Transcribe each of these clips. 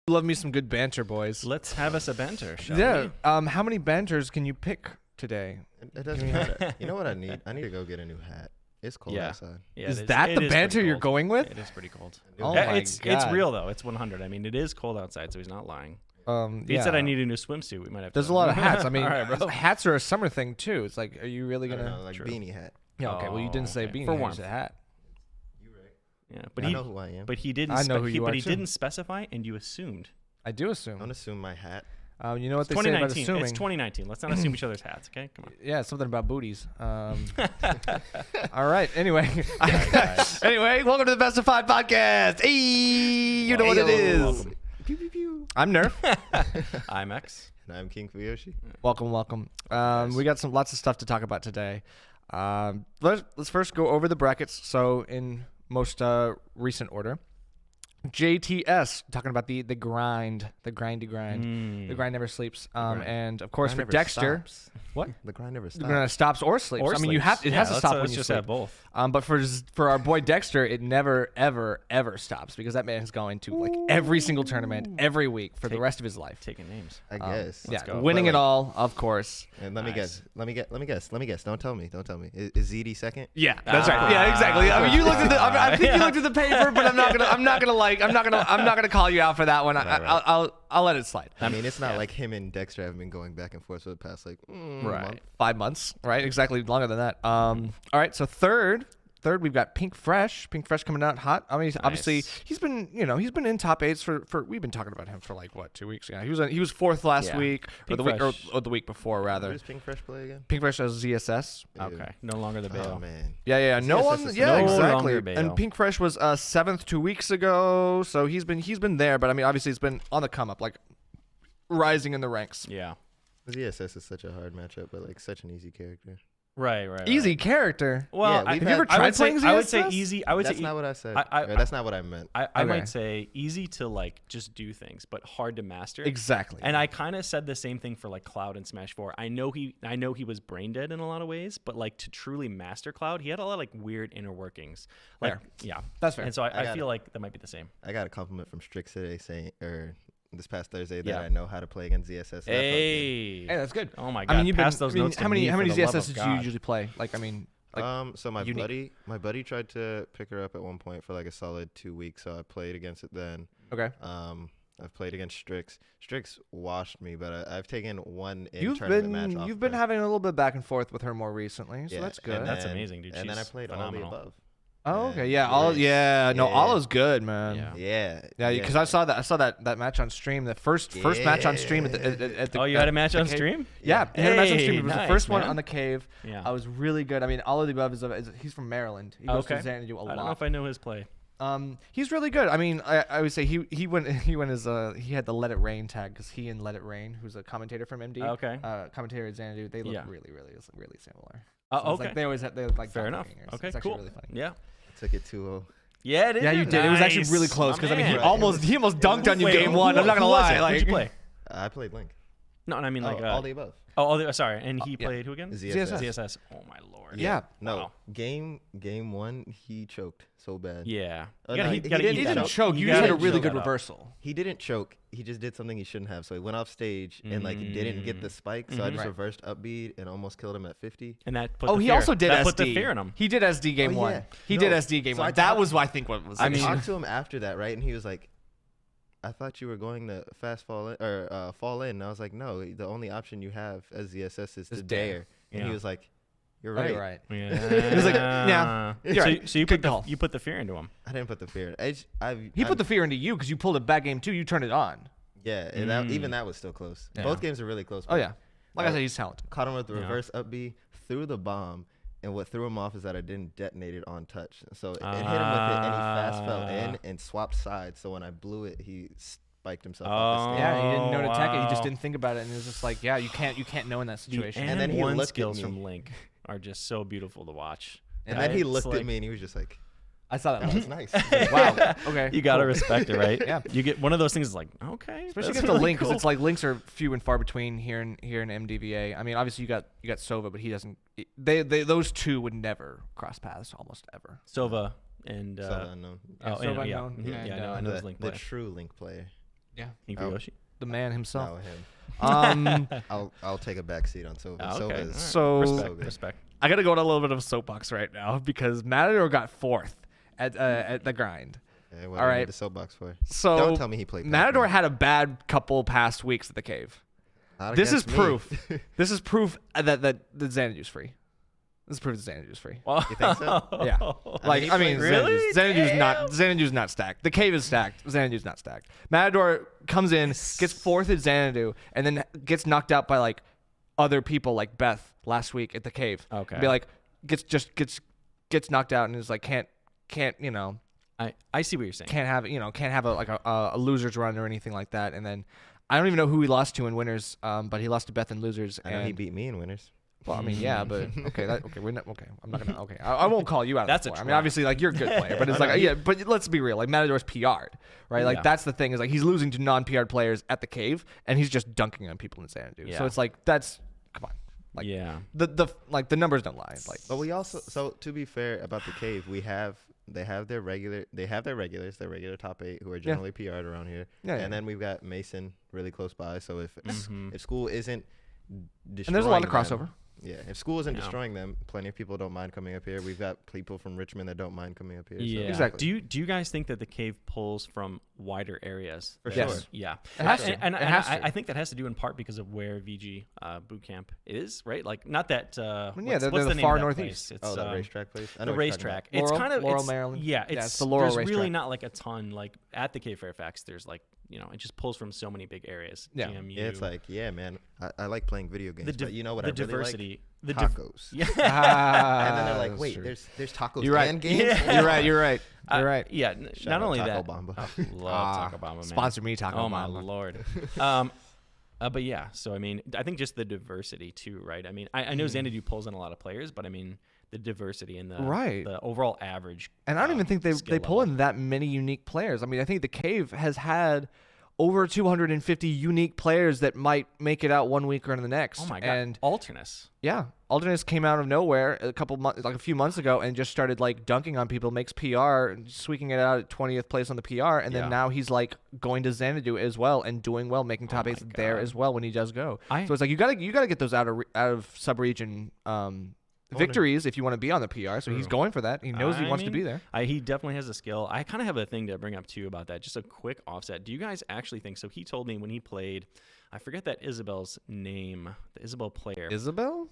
Love me some good banter, boys. Let's have us a banter, shall Yeah. we? How many banters can you pick today? It doesn't matter. You know what I need? I need to go get a new hat. It's cold Yeah. outside. Yeah, Is it that it the is banter pretty you're cold. going with? It is pretty cold. Oh Yeah, my it's God. real though. It's 100. I mean, it is cold outside, so he's not lying. If he Yeah. said I need a new swimsuit, we might have. There's to. a lot of hats. I mean, All right, bro. hats are a summer thing too. It's like, are you really I don't gonna? know, like True. beanie hat. Yeah. Okay. Well, you didn't say okay. beanie. For you warmth. said hat. You right. Yeah, but I he know who I am. but he didn't. I know who you but are, he too. didn't specify, and you assumed. I do assume. Don't assume my hat. You know what It's they say about 2019. assuming? It's 2019. Let's not assume each other's hats. Okay, come on. Yeah, something about booties. All right. Anyway. guys. Anyway, welcome to the Best of Five podcast. Hey, you know what it is. Welcome. Pew, pew, pew. I'm Nerf. I'm X. And I'm King Fuyoshi. Welcome. We got lots of stuff to talk about today. Let's first go over the brackets. So in most recent order, JTS talking about the grind, the grindy grind. The grind never sleeps. And of course Grind for never Dexter, stops. what? The grind never The stops. grind stops or sleeps. Or I mean, you sleeps. have it has to Yeah, stop when let's you just sleep. have both. But for our boy Dexter, it never ever stops because that man is going to like every single tournament every week for the rest of his life. Taking names. I guess. Yeah, go. winning But, it all, of course. And let me Nice. guess. Let me guess. Don't tell me. Is ZD second? Yeah, that's right. Yeah, exactly. I mean, you looked at the. I think you looked at the paper, but I'm not gonna call you out for that one. Right. I'll let it slide. I mean, it's not like him and Dexter have been going back and forth for the past month. 5 months, right? Exactly, longer than that. All right. So third, we've got Pink Fresh. Pink Fresh coming out hot. I mean, obviously he's been in top eights for. We've been talking about him for like what 2 weeks ago. He was fourth last Yeah. week or Pink the week Fresh. or the week before Who rather. does Pink Fresh play again? Pink Fresh has ZSS. Okay, no longer the bail. Oh man. Yeah. No ZSS one. is Yeah, no exactly. longer bail. And Pink Fresh was seventh 2 weeks ago, so he's been there. But I mean, obviously, he's been on the come up, like rising in the ranks. Yeah. ZSS is such a hard matchup, but like such an easy character. Right. Easy character. Well, Yeah, I, we've Have you ever I tried would say, playing I would say ZSS? easy. I would That's say not what I said. I- Or that's not what I meant. I Okay. might say easy to like just do things, but hard to master. Exactly. And I kind of said the same thing for like Cloud and Smash 4. I know he was brain dead in a lot of ways, but like to truly master Cloud, he had a lot of like weird inner workings. Like, Fair. yeah, That's fair. And so I got feel it. like that might be the same. I got a compliment from Strix today this past Thursday that Yeah. I know how to play against ZSS. So that felt good. Hey, Hey, that's good. oh my god! I mean, you've pass been. those I mean, notes to how many me for the love ZSS of did you God. usually play? Like, I mean, like, So my unique. buddy tried to pick her up at one point for like a solid 2 weeks. So I played against it then. okay. I've played against Strix. Strix washed me, but I've taken one in You've tournament match. been off you've been her. having a little bit back and forth with her more recently, so Yeah, that's and good. That's then- amazing, dude. And then I She's played phenomenal. all the above. Oh, okay. And Yeah. No, yeah. Allah's good, man. Yeah. Yeah. Yeah, because I saw that match on stream. The first match on stream at the. Oh, you had a match the on cave. stream? Yeah, he had a match on stream. Hey, It was the nice, first one man. on the cave. Yeah. I was really good. I mean, all of the above is he's from Maryland. He goes Okay. to Xanadu a I don't know lot. if I know his play. He's really good. I mean, I would say he went as he had the Let It Rain tag because he and Let It Rain, who's a commentator from MD, Okay. commentator at Xanadu, they look Yeah. really similar. Oh, So it's okay. like they always have like Fair enough. doppelgangers. Okay, It's actually cool. really funny. Yeah. Took it 2-0. Yeah, it is. Yeah, you did. It was actually really Nice. close My because I mean he man. almost dunked on you Wait, game who- one. I'm not gonna who was lie. it? Like, Who'd you play? I played Link. No, and I mean like all the above. sorry, and he yeah. played who again? ZSS. ZSS. Oh my lord. Yeah. No. Wow. Game one, he choked so bad. Yeah. Oh, You gotta, no, you he gotta didn't eat He that didn't up. choke. You gotta just had a really chew good that up. reversal. He didn't choke. He just did something he shouldn't have. So he went off stage and like didn't get the spike. So I just Right. reversed upbeat and almost killed him at 50. And that put Oh, the he fear. also did that SD. put the fear in him. He did SD game Oh, one. yeah. He No. did SD game So I one. That talked- was I think what was. I mean- talked to him after that, right? And he was like, I thought you were going to fast fall in or fall in. And I was like, no, the only option you have as ZSS is to dare. And Yeah. he was like, you're Oh, right. you're right. Yeah. He was like, yeah, So, you're right. so you Good put call. you put the fear into him. I didn't put the fear. He put the fear into you because you pulled a bad game too. You turned it on. Yeah, and even that was still close. Yeah. Both games are really close. Oh but yeah. Like I said, he's talented. Caught him with the Yeah. reverse up B, threw the bomb, and what threw him off is that I didn't detonate it on touch. So it hit him with it, and he fast fell in and swapped sides. So when I blew it, he spiked himself off the stage. Yeah, he didn't know to attack it. He just wow. didn't think about it, and it was just like, yeah, you can't know in that The situation. And then he one looked at skills me. from Link are just so beautiful to watch. And then he It's looked like- at me and he was just like, I saw that. that was one. nice. Wow. Okay. You gotta cool. respect it, right? Yeah. You get one of those things is like, okay. Especially that's against the really link because cool. it's like links are few and far between here in MDVA. I mean, obviously you got Sova, but he doesn't. They those two would never cross paths almost ever. Sova and So unknown. oh, Sova yeah, unknown, mhm, and, yeah, I know the his Link The play. true Link player. Yeah. King Fuyoshi. The man himself. No, him. Um, I'll take a back seat on Sova. Oh, Sova okay. is So- respect, good. respect. I got to go on a little bit of a soapbox right now because Matador got 4th at the grind. Yeah, what All do you right. need the soapbox for? So Don't tell me he played Matador Pac-Man. had a bad couple past weeks at the cave. Not This is against me. proof. This is proof that the Xanadu's free. This is proof that Xanadu's free. You think so? Yeah. Like, I mean, Really? Xanadu's not stacked. The cave is stacked. Xanadu's not stacked. Matador comes in, gets 4th at Xanadu, and then gets knocked out by like other people like Beth last week at the cave. Okay. Be like gets knocked out and is like can't I see what you're saying. can't have a losers run or anything like that. And then I don't even know who he lost to in winners, but he lost to Beth in losers. I know he and beat me in winners. well, I mean, yeah, but we're not okay. I'm not gonna okay. I won't call you out. That's That's a I mean, try. obviously, like you're a good player, but it's like yeah. But let's be real. Like Matador's PR'd, right? Like Yeah. that's the thing is like he's losing to non-PR'd players at the cave, and he's just dunking on people in Xanadu. Yeah. So it's like that's come on. Like Yeah. the numbers don't lie. Like But we also, so to be fair about the cave, they have their regulars, their regular top 8 who are generally PR'd around here. Yeah, And yeah. then we've got Mason really close by. So if Mhm. if school isn't destroying and there's a lot of them- crossover. Yeah, if school isn't Yeah. destroying them, plenty of people don't mind coming up here. We've got people from Richmond that don't mind coming up here. Yeah. So Exactly. Do you guys think that the cave pulls from wider areas? For than- sure. Yeah. It has to. And It has I to. I think that has to do in part because of where VG boot camp is, right? Like not that. Yeah, What's they're the the name far of that northeast. place? Oh, It's, that racetrack place. I the know what you're talking racetrack. about. It's Laurel- kind of Laurel, it's, Maryland. Yeah, Yeah, it's, it's the Laurel there's really racetrack. not like a ton like at the Cave Fairfax. There's like it just pulls from so many big areas. Yeah. GMU, Yeah, it's like, yeah, man, I like playing video games, the but you know what the I really diversity, like? the Tacos. yeah. And then they're like, That's wait, true. there's tacos You're right. and games? Yeah. You're right. You're right. You're right. Yeah, Shout not out only Taco that. Bamba. Oh, love Taco Bamba, man. Sponsor me, Taco Oh my Bamba. lord. But yeah, so I mean, I think just the diversity too, right? I mean, I know Xanadu pulls in a lot of players, but I mean, the diversity and the overall average. And I don't even think they skill pull level. in that many unique players. I mean, I think the Cave has had over 250 unique players that might make it out one week or in the next. Oh my god, And Alternus. yeah, Alderness came out of nowhere a few months ago and just started like dunking on people, makes PR, and squeaking it out at 20th place on the PR, and then Yeah. now he's like going to Xanadu as well and doing well, making top Oh my 8s there God. as well when he does go. I- So it's like you gotta get those out of sub-region victories if you want to be on the PR. So he's True. going for that. He knows he I wants to mean, be there. He definitely has a skill. I kind of have a thing to bring up too about that. Just a quick offset. Do you guys actually think so? He told me when he played, I forget that Isabel's name, the Isabel player. Isabel?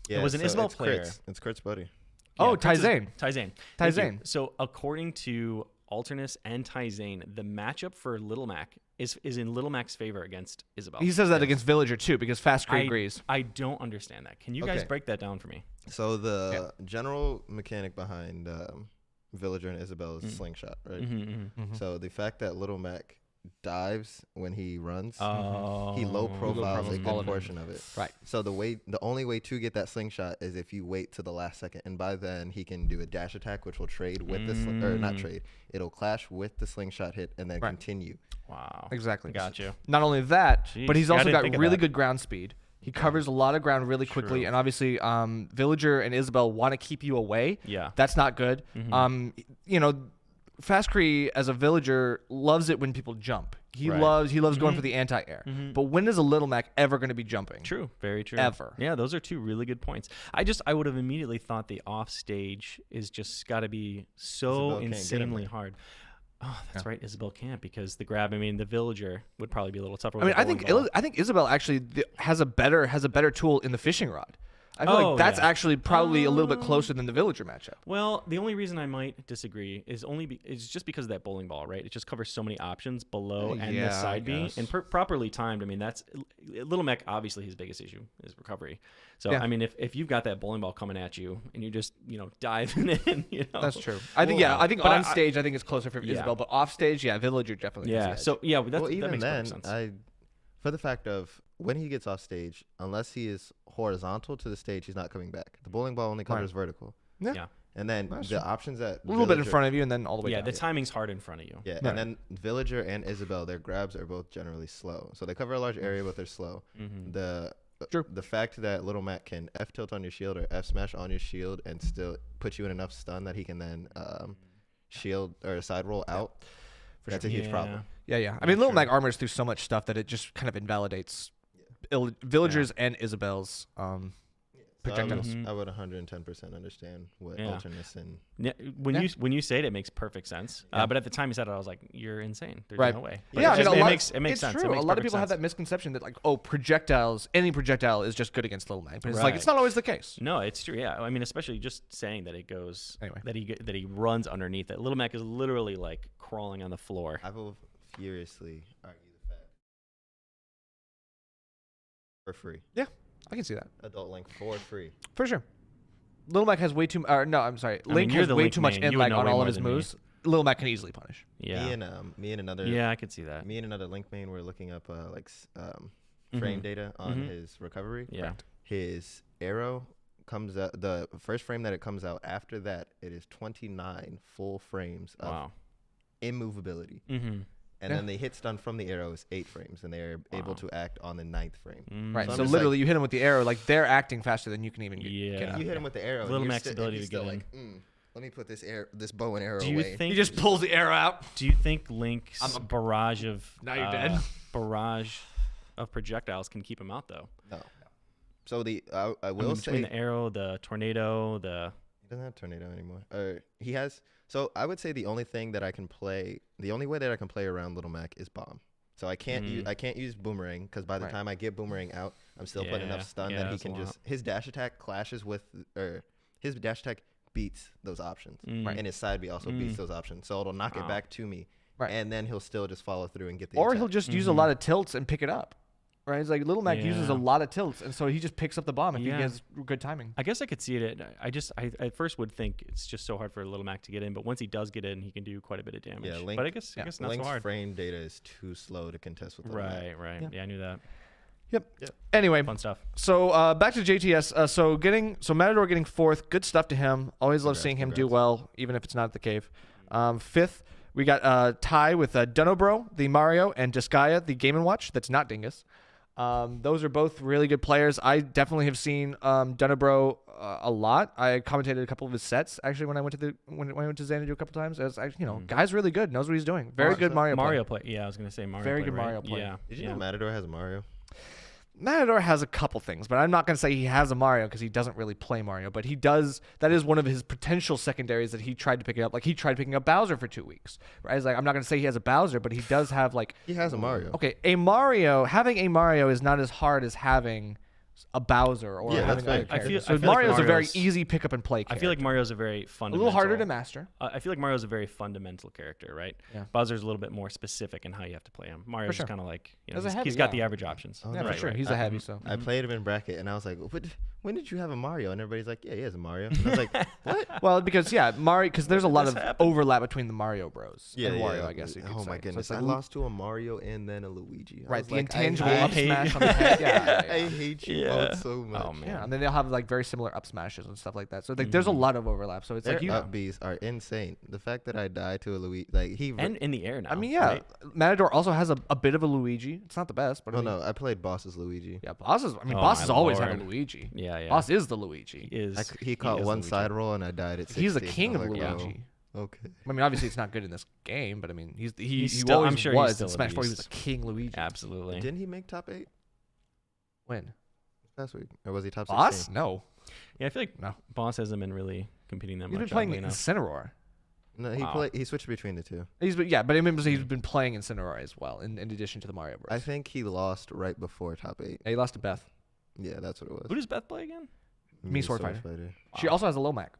Yeah, was an Isabel it's player. Kurt's. It's Kurt's buddy. Oh, Prince is- Tyzane. Tyzane. Tyzane. Thank you. So according to Alternus and Tyzane, the matchup for Little Mac is in Little Mac's favor against Isabel. He says that against Villager too because Fast Creek I, agrees. I don't understand that. Can you guys Okay. break that down for me? So the general mechanic behind Villager and Isabel is slingshot, right? Mm-hmm. So the fact that Little Mac dives when he runs, Oh, he low profiles a all good of it. portion of it. Right. So the only way to get that slingshot is if you wait to the last second, and by then he can do a dash attack, which will trade with the or not trade. It'll clash with the slingshot hit and then Right. continue. Wow. Exactly. Got you. Not only that, Jeez. but he's Yeah, I also didn't got think of really that. good ground speed. He covers a lot of ground really quickly, True. and obviously, Villager and Isabel want to keep you away. Yeah. That's not good. Fast Cree as a Villager loves it when people jump. He Right. loves going for the anti-air. But when is a Little Mac ever going to be jumping? True. Very true. Ever. Yeah, those are two really good points. I would have immediately thought the off stage is just got to be so Isabel can't get him insanely there. hard. Oh, that's right. Isabel can't because the grab. I mean, the Villager would probably be a little tougher. I mean, with the I think bowling ball. I think Isabel actually has a better tool in the fishing rod. I feel Oh, like that's yeah. actually probably a little bit closer than the Villager matchup. Well, the only reason I might disagree is is just because of that bowling ball, right? It just covers so many options below and Yeah, the I side B, guess. and properly timed. I mean, that's Little Mac. Obviously, his biggest issue is recovery. So, Yeah. I mean, if you've got that bowling ball coming at you and you just diving in, That's true. I think Well, I think but on stage I think it's closer for Yeah. Isabel, but off stage, yeah, Villager definitely. has the Yeah. edge. So yeah, that Even makes then, perfect sense. for the fact of when he gets off stage, unless he is horizontal to the stage, he's not coming back. The bowling ball only covers vertical. Yeah. And then That's the true. options that a little bit in front of you and then all the way Yeah, down. the timing's hard in front of you. Yeah, Right. and then Villager and Isabel, their grabs are both generally slow. So they cover a large area, but they're slow. Mhm. The fact that Little Mac can F tilt on your shield or F smash on your shield and still put you in enough stun that he can then shield or side roll out, that's a huge problem. Yeah. I mean, Little sure. Mac armors through so much stuff that it just kind of invalidates villagers and Isabel's projectiles. I would 110% understand what Yeah. Alternus and Yeah, when you say it, it makes perfect sense. But at the time you said it, I was like, "You're insane. There's Right. no way." Yeah, I mean, it a lot, makes it's sense. true. It makes a lot of perfect people have sense. that misconception that like, oh, projectiles, any projectile is just good against Little Mac, but it's like Right. it's not always the case. No, it's true. Yeah, I mean, especially just saying that it goes Anyway. that he runs underneath it. Little Mac is literally like crawling on the floor. I will furiously argue the fact for free. Yeah, I can see that Adult Link for free. for sure. Little Mac has way too. No, I'm sorry. mean, Link you're has the way Link too much main. in You would lag know on way all more of his than me. moves. Little Mac can easily punish. Yeah, Me and another yeah, I could see that. me and another Link main were looking up frame data on Mhm. his recovery. Yeah. His arrow comes out the first frame that it comes out. After that, it is 29 full frames of Wow. immovability. Mm-hmm. And then the hit stun from the arrow is 8 frames, and they're able Wow. to act on the 9th frame. Right. So I'm So just literally, you hit him with the arrow, like they're acting faster than you can even get. Yeah. get up. You hit him with the arrow. and Little you're Mac's and ability he's to still get like, let me put this bow and arrow Do you away. think He just pulls the arrow out. Do you think Link's I'm a- barrage of Now you're dead. barrage of projectiles can keep him out though? No. So I I will mean, say between the arrow, the tornado, he doesn't have tornado anymore. He has. So I would say the only way that I can play around Little Mac is bomb. So I can't use boomerang because by the Right. time I get boomerang out, I'm still putting Yeah, enough stun yeah, that he that's a can lot. just his dash attack clashes with his dash attack beats those options, Right. and his side B also beats those options. So it'll knock it Wow. back to me, Right. and then he'll still just follow through and get the Or attack. he'll just use a lot of tilts and pick it up. Right? It's like Little Mac uses a Yeah. lot of tilts, and so he just picks up the bomb if Yeah. he has good timing. I guess I could see it. I at first would think it's just so hard for Little Mac to get in, but once he does get in, he can do quite a bit of damage. Yeah, Link- but I guess not Link's so hard. frame data is too slow to contest with Little Mac. Right. Yeah, I knew that. Yep. Anyway, Fun stuff. so back to JTS. So Matador getting 4th, good stuff to him. Always love Congrats, seeing him do congrats. well, even if it's not at the cave. 5th, we got Ty with Dunobro, the Mario, and Disgaea, the Game & Watch. That's not Dingus. Those are both really good players. I definitely have seen Dunobro a lot. I commentated a couple of his sets actually when I went to Xanadu a couple times. As guy's really good, knows what he's doing. Very good Mario. Mario play. Yeah, I was gonna say Mario. Very play, good right? Mario play. Yeah. Did you know Matador has a Mario? Matador has a couple things, but I'm not going to say he has a Mario because he doesn't really play Mario. But he does. That is one of his potential secondaries that he tried to pick up. Like he tried picking up Bowser for 2 weeks. Right? It's like I'm not going to say he has a Bowser, but he does have like. He has a Mario. Okay, having a Mario is not as hard as having a Bowser or Yeah, having that's other fair. characters. I So feel like Mario's a very Mario's- easy pick up and play I character. feel like Mario's a very a fundamental. little harder to master. I feel like Mario's a very fundamental character, right? Yeah. Bowser's a little bit more specific in how you have to play him. Mario's sure. just kind of like, As a heavy, he's got yeah. the average options. Oh, Yeah, for right, sure. right. He's a heavy, so. I played him in bracket, and I was like, when did you have a Mario? And everybody's like, yeah, he has a Mario. And I was like, what? Well, because Mario, because there's a lot this of happen? overlap between the Mario Bros. and Wario, I guess you could say. Oh my So goodness, it's like I lost to a Mario and then a Luigi. I Right, was the like, intangible I up hate- smash on the head. Yeah, I hate you Yeah. both so much. Oh man. Yeah, and then they'll have like very similar up smashes and stuff like that. So like, there's a lot of overlap. So it's Their like you. up Bs are insane. The fact that I died to a Luigi, like And in the air now. I mean, yeah, right? Matador also has a bit of a Luigi. It's not the best, but I Oh mean, no, I played boss as Luigi. yeah, Boss is. I mean, Oh, Boss my has always had a Lord. Luigi. Yeah. Boss is the Luigi. He is. He caught is one Luigi. side roll and I died at 60. He's the king of I'm like, Luigi. oh, okay. I mean, obviously it's not good in this game, but I mean, he He's still- always I'm sure he's was still in a Smash 4. He was beast. the king Luigi. Absolutely. Didn't he make top 8 When? last week? Or was he top 16? Boss? No, Yeah, I feel like no. Boss hasn't been really competing that He's much. been playing oddly enough. Incineroar. No, Wow. he switched between the two. But I mean, he's been playing Incineroar as well, in addition to the Mario Bros. I think he lost right before top 8. Yeah, he lost to Beth. Yeah, that's what it was. Who does Beth play again? Me, Sword Fighter. She Wow. also has a Lomac.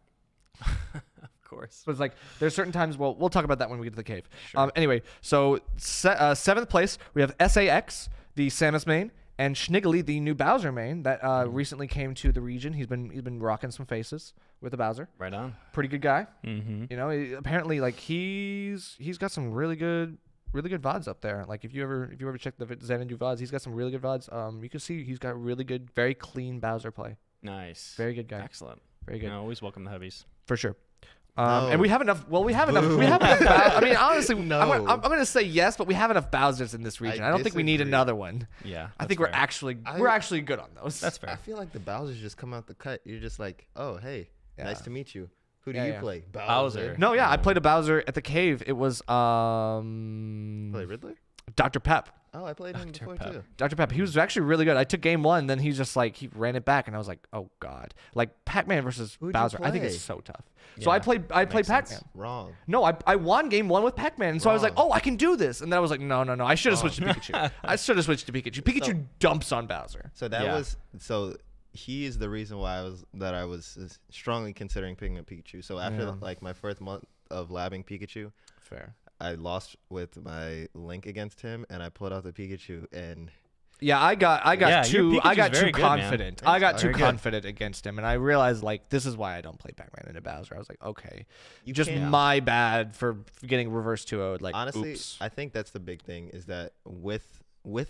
Of course. So it's like there's certain times. Well, we'll talk about that when we get to the cave. Sure. Anyway, so 7th place we have SAX, the Samus main, and Schniggly, the new Bowser main that recently came to the region. He's been rocking some faces with the Bowser. Right on. Pretty good guy. Mm-hmm. You know, apparently like he's got some really good VODs up there. Like if you ever check the Xanadu VODs, he's got some really good VODs. You can see he's got really good, very clean Bowser play. Nice. Very good guy. Excellent. Very good. I always welcome the heavies. For sure. No. And we have enough. Well, we have enough. We have enough. I mean, honestly, No. I'm going to say yes, but we have enough Bowsers in this region. I don't think we need disagree. another one. Yeah. I think we're actually good on those. That's I fair. feel like the Bowsers just come out the cut. You're just like, oh, hey, Yeah. nice to meet you. Who do Yeah, you yeah. play? Bowser. No, yeah, I played a Bowser at the cave. It was Play Riddler? Dr. Pep. Oh, I played him before Pep. too. Dr. Pep. He was actually really good. I took game 1, then he's just like he ran it back, and I was like, oh god. Like Pac-Man versus Who'd you Bowser. I think play? it's so tough. So I Yeah, played makes Pac-Man. sense. Wrong. No, I won game 1 with Pac-Man, and so I was like, Wrong. oh, I can do this. And then I was like, no. I should have switched to Pikachu. I should have switched to Pikachu. Pikachu dumps on Bowser. So that Yeah. was he is the reason why I was strongly considering picking up Pikachu. So after Yeah. like my first month of labbing Pikachu, Fair. I lost with my Link against him, and I pulled out the Pikachu, and Yeah, I got Yeah, too your I got Pikachu's very too good, man. confident. I got too Very good. confident against him, and I realized like this is why I don't play Pac-Man into Bowser. I was like, okay, You just can't- my bad for getting reverse 2-0'd. Like, honestly, oops. I think that's the big thing is that with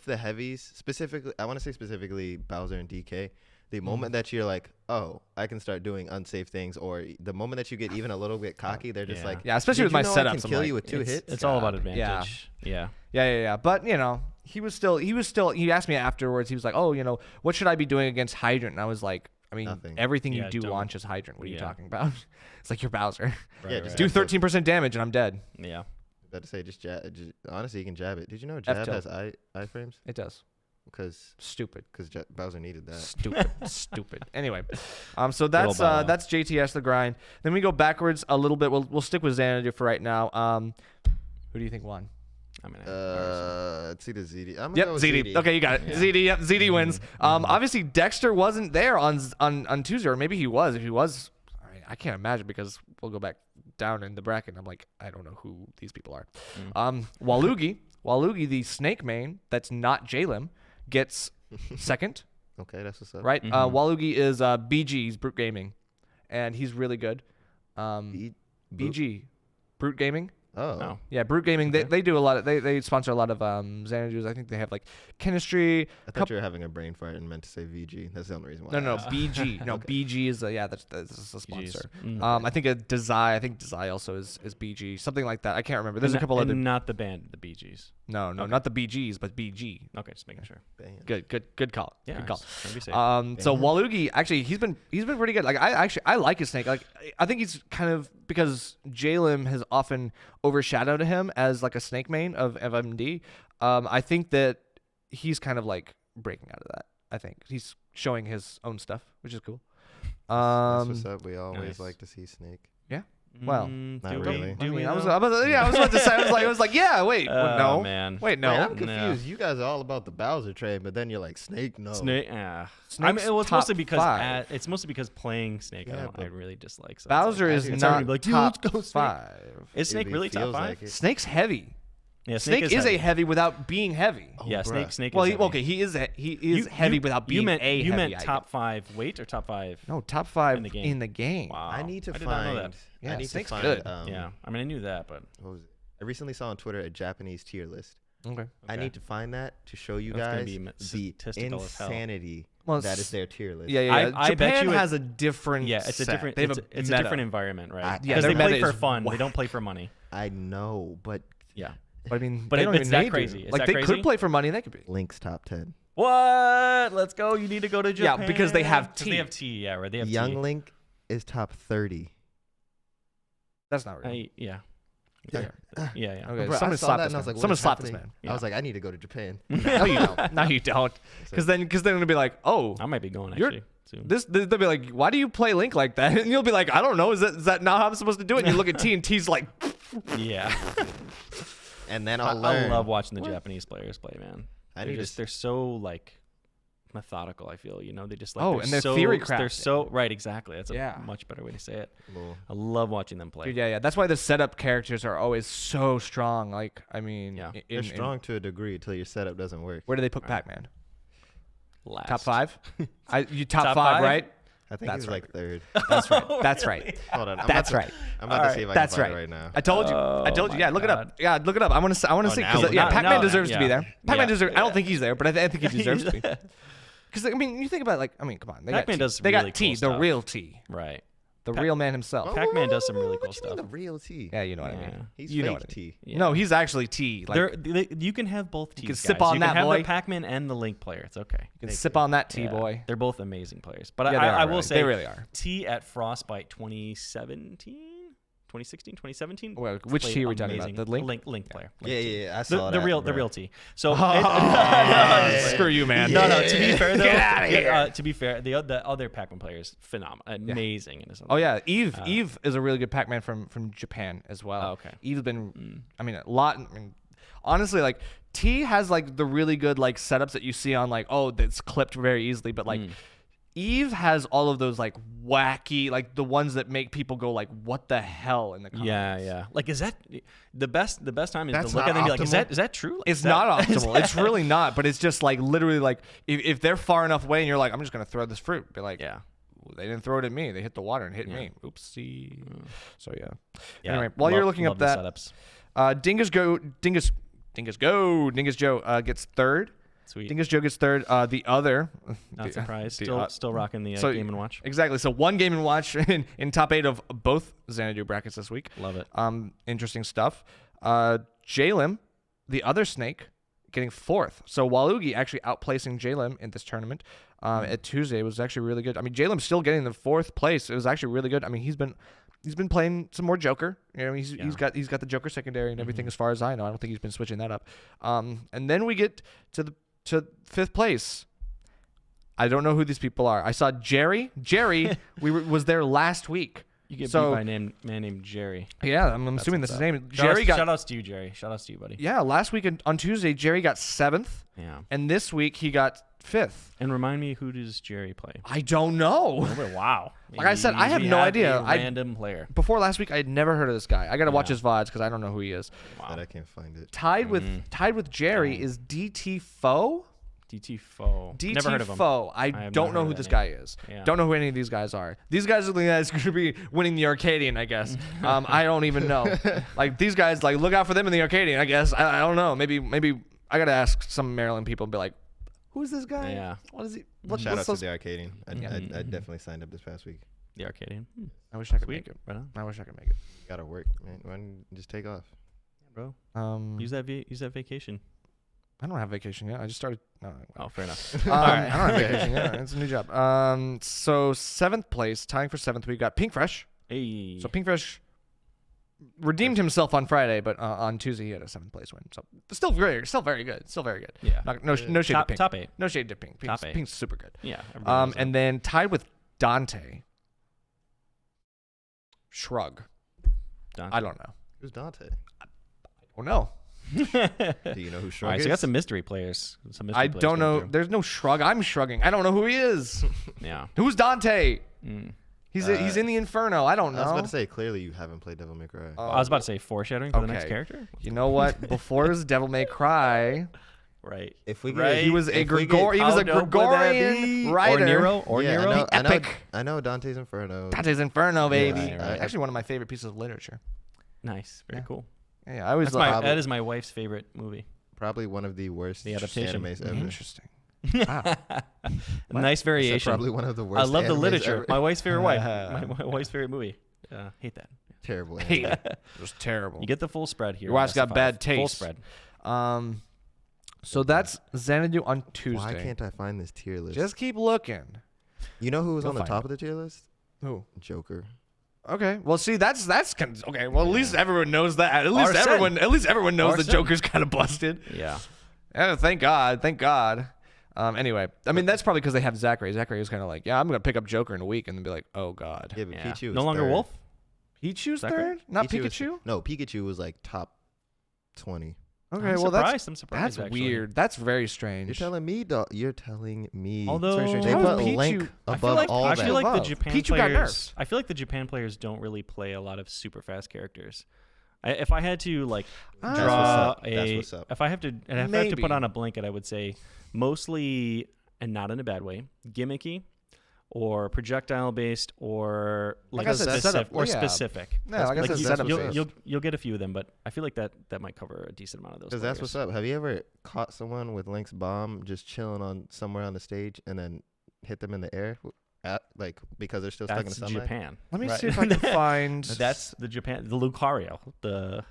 the heavies, specifically, I want to say specifically Bowser and DK, the moment that you're like, oh, I can start doing unsafe things, or the moment that you get even a little bit cocky, they're just Yeah. like, Yeah, especially "Did with you my know I setups, can I'm kill like, you with 2 hits. It's all about God. advantage. Yeah. Yeah. But you know, he was still. He asked me afterwards. He was like, oh, you know, what should I be doing against Hydrant? And I was like, I mean, Nothing. everything Yeah, you do don't- launches Hydrant. What are you yeah. talking about? It's like you're Bowser. Yeah, Right, just Do right. 13% damage and I'm dead. Yeah. About to say, just honestly, you can jab it. Did you know jab F-tilt. has iframes? It does. Because Stupid. Bowser needed that. Stupid. Anyway, so that's Little battle. that's JTS the grind. Then we go backwards a little bit. We'll stick with Xanadu for right now. Who do you think won? I mean, It's either ZD. I'm gonna Yep, go with ZD. Okay, you got it. Yeah. ZD. Yep, ZD wins. Mm-hmm. Obviously Dexter wasn't there on Tuesday, or maybe he was. If he was, I can't imagine because we'll go back down in the bracket. And I'm like, I don't know who these people are. Waluigi, the snake main that's not Jalem, gets second. Okay, that's what's up. Right? Mm-hmm. Waluigi is BG's Brute Gaming, and he's really good. Boop. BG, Brute Gaming. Oh. Oh. Yeah, Brute Gaming. They do a lot of they sponsor a lot of Xanadu's. I think they have like chemistry. I thought you were having a brain fart and meant to say VG. That's the only reason why. No, I asked. BG. No, Okay. BG is that's a sponsor. Mm. I think a Desai. I think Desai also is BG. Something like that. I can't remember. There's a And couple and other. not the band, the Bee Gees. No, not the BGs, but BG. Okay, just making sure. Band. Good call. Yeah, Good call. just trying to be safe. So Damn. Waluigi actually he's been pretty good. Like I like his snake. Like I think he's kind of because Jalem has often overshadowed him as like a snake main of MD. I think that he's kind of like breaking out of that. I think he's showing his own stuff, which is cool. That's what's up. We always nice. like to see Snake. well, not do really. We, I do we I was though? about to say I was like yeah wait no man. wait no Wait, I'm No. confused. You guys are all about the Bowser trade, but then you're like Snake. No. Snake. I Snake's mean, well, it's top mostly because five. it's mostly because playing Snake, Yeah, I but really dislike. So Bowser it's is like, not like, top let's go Snake. 5. Is Snake It really top feels 5? like it. Snake's heavy. Yeah, Snake is heavy. a heavy without being heavy. Oh, Yeah, bruh. Snake. Well, is he, heavy. okay, he is heavy without being you meant, a You heavy. meant I top 5 weight or top 5? guess. No, top 5 in the game. in the game. Wow. I need to did not know find. that. Yeah, I need Snake's to find. good. Yeah, I mean, I knew that, but What was it? I recently saw on Twitter a Japanese tier list. Okay. I okay. need to find that to show you That's gonna guys be the statistical as hell. insanity Well, that it's- is their tier list. Yeah, yeah. yeah. I bet Japan you it- has a different. yeah, it's a set. different. They have It's a meta. different environment, right? Yeah, Because their they play meta for is fun. They whack. don't play for money. I know, but Yeah. But I mean, But they it- don't it's even that need to. crazy. It's Like that they crazy? could play for money. They could be. Link's top 10. What? Let's go. You need to go to Japan. Yeah, because they have 'Cause T. They have T. Yeah, right. They have Young T. Link is top 30. That's not real. Yeah. Yeah. Yeah. Okay, Bro, I someone saw slap that this and I was man. like, what Someone is slap this happening? man. I was like, I need to go to Japan. No, you don't. No, you don't. Because then they're gonna be like, oh, I might be going You're- actually soon. they'll be like, why do you play Link like that? And you'll be like, I don't know. Is that not how I'm supposed to do it? And you look at T and T's like, Yeah. And then I I'll learn. love watching the Japanese players play, man. I They're need just to. they're so like methodical. I feel they just like Oh, and they're so, theory They're crafting. so right, exactly. That's Yeah. a much better way to say it. Well, I love watching them play. dude, yeah. That's why the setup characters are always so strong. Like, I mean, Yeah. they're strong to a degree until your setup doesn't work. Where do they put Right. Pac-Man? Last. Top 5? You top, Top 5, five? right? I think That's he's like third. That's right. That's right. Hold on. That's right. I'm about to see if I That's can find right. it right now. I told you. I Oh told you. my Yeah, look it God. up. Yeah, look it up. I want to. I want to see now- because yeah, now- Pac-Man now- deserves to be yeah. there. Pac-Man Yeah. deserves. I don't think he's there, but I think he deserves to be. Because I mean, you think about it, like, I mean, come on. They Pac-Man got T. does They really got T, cool the stuff. real T. Right. the real man himself. Pac-Man does some really cool what you mean stuff. the real T? Yeah, you know what I mean. He's You know fake what I mean. T. Yeah. No, he's actually T. Like, You can have both T's. can sip guys. on you that, can have boy. the Pac-Man and the Link player. It's okay. you can sip on that T, Yeah. boy. They're both amazing players. But Yeah, they I are, will right? say They really are. T at Frostbite 2017, Well, which played T are we talking about? amazing. The Link? Link player. Yeah, Link T. yeah, I saw The that, real bro. T. So Screw you, man. No, to be fair though, Get outta here. to be fair, the other Pac-Man player is phenomenal, amazing in this. Oh yeah, Eve. Eve is a really good Pac-Man from Japan as well. Oh, okay. Eve's been, I mean, a lot. I mean, honestly, like T has like the really good like setups that you see on like that's clipped very easily, but like Eve has all of those like wacky, like the ones that make people go like, what the hell in the comments. Yeah. Like, is that the best time is That's to look not at them and be like, optimal. is that true? Like, It's is that- not is optimal. that- It's really not. But it's just like literally like if they're far enough away and you're like, I'm just gonna throw this fruit. Be like, Yeah. well, they didn't throw it at me. They hit the water and hit me. Oopsie. So yeah. Yeah. Anyway, while you're looking up the that, setups. Dingus Joe gets third. Sweet. Dingus Joe gets third. The other, Not surprised. the, Still rocking the so- Game and Watch. Exactly. So one Game and Watch in top 8 of both Xanadu brackets this week. Love it. Interesting stuff. J-Lim, the other snake, getting 4th. So Waluigi actually outplacing J-Lim in this tournament at Tuesday was actually really good. I mean, J-Lim's still getting the 4th place. It was actually really good. I mean, he's been playing some more Joker. You know, he's got the Joker secondary and everything. As far as I know, I don't think he's been switching that up. And then we get to 5th place. I don't know who these people are. I saw Jerry. Jerry was there last week. You get so- beat by a man named Jerry. Yeah, I'm assuming that's what's his up. name. Jerry got. Shout outs to you, Jerry. Shout outs to you, buddy. Yeah, last week on Tuesday, Jerry got 7th, Yeah. and this week he got 5th. And remind me, who does Jerry play? I don't know. Wow. Like I said, I have We no idea. A random player. Before last week, I had never heard of this guy. I got to watch Yeah. his VODs because I don't know who he is. Wow. But I can't find it. Tied with Jerry is DT Foe. DT Foe. DT Never heard of him. Foe. I have don't not know heard who of this that guy name. is. Yeah. Don't know who any of these guys are. These guys are the guys going to be winning the Arcadian, I guess. I don't even know. Like these guys, like look out for them in the Arcadian, I guess. I don't know. Maybe I got to ask some Maryland people and be like, who's this guy? Yeah. What is he? What, Shout out what's to those- the Arcadian. I definitely signed up this past week. The Arcadian. I wish I could Sweet. make it. Right on. I wish I could make it. Gotta work, man. Why don't you just take off? Bro. Um, Use that vacation. I don't have vacation yet. I just started. No, Oh, fair enough. I don't have vacation yet. It's a new job. So 7th place, tying for 7th, we got Pink Fresh. Hey. So Pink Fresh redeemed himself on Friday, but on Tuesday he had a 7th place win. So still very good. Still very good. Yeah. No shade to Pink. Top 8. No shade to Pink. Pink's, Top 8. Pink's super good. Yeah. everybody knows And then tied with Dante. Shrug. that. I don't know. Who's Dante? Oh no. Do you know who All Shrug right, is? so you got some mystery players. I don't know. There's no Shrug. I'm shrugging. I don't know who he is. Yeah. Who's Dante? Mm. He's in the Inferno. I don't know. I was about to say, clearly you haven't played Devil May Cry. I was about to say foreshadowing for the next Okay. character. You know what? Before his Devil May Cry, Right. If we get, Right. he was a if we get- He was How a dope would that Gregorian be? writer. Or Nero. Or yeah, Nero. Epic. I know Dante's Inferno. Dante's Inferno, baby. right. Actually, one of my favorite pieces of literature. Nice. Very Yeah. cool. Yeah, I always That's love. that is my wife's favorite movie. Probably one of the worst The adaptation. animes ever. Interesting. Wow. Nice I said variation. probably one of the worst. I love the animes literature. ever. My wife's favorite wife. My wife's favorite movie. Hate that. Terrible. Hey, anime. it was terrible. You get the full spread here. Your wife's got SF5. bad Full taste. spread. So that's Xanadu on Tuesday. Why can't I find this tier list? Just keep looking. You know who was You'll on the find top it. of the tier list? Who? Joker. Okay. Well, see, that's okay. Well, at least everyone knows that. At least Arsene. everyone knows the Arsene. Joker's kind of busted. Yeah. Yeah, thank God. Thank God. Anyway, I mean that's probably because they have Zachary. Zachary was kind of like, yeah, I'm gonna pick up Joker in a week, and then be like, oh God. Yeah, but Yeah. Pichu No was longer third. Wolf. Pichu's Zachary? third, not Pichu was- Pikachu. No, Pikachu was like top 20. Okay, I'm well surprised. I'm surprised. that's actually. weird. That's very strange. You're telling me, dog. You're telling me. Although Sorry, they How put is Pichu- Link I above feel like, all I that. feel like the above. Japan Pichu got players. nerfed. I feel like the Japan players don't really play a lot of super fast characters. If I had to like That's draw what's up. a, That's what's up. if I have to put Maybe. on a blanket, I would say mostly, and not in a bad way, gimmicky, or projectile based, or Like I said, specific, setup. or Yeah. specific. Yeah, like I said, you, setup you'll, based. you'll get a few of them, but I feel like that might cover a decent amount of those. Because that's players. what's up. Have you ever caught someone with Link's bomb just chilling on somewhere on the stage and then hit them in the air? like because they're still stuck in the That's sunlight? Japan. Let me Right. see if I can find. That's the Japan, the Lucario, the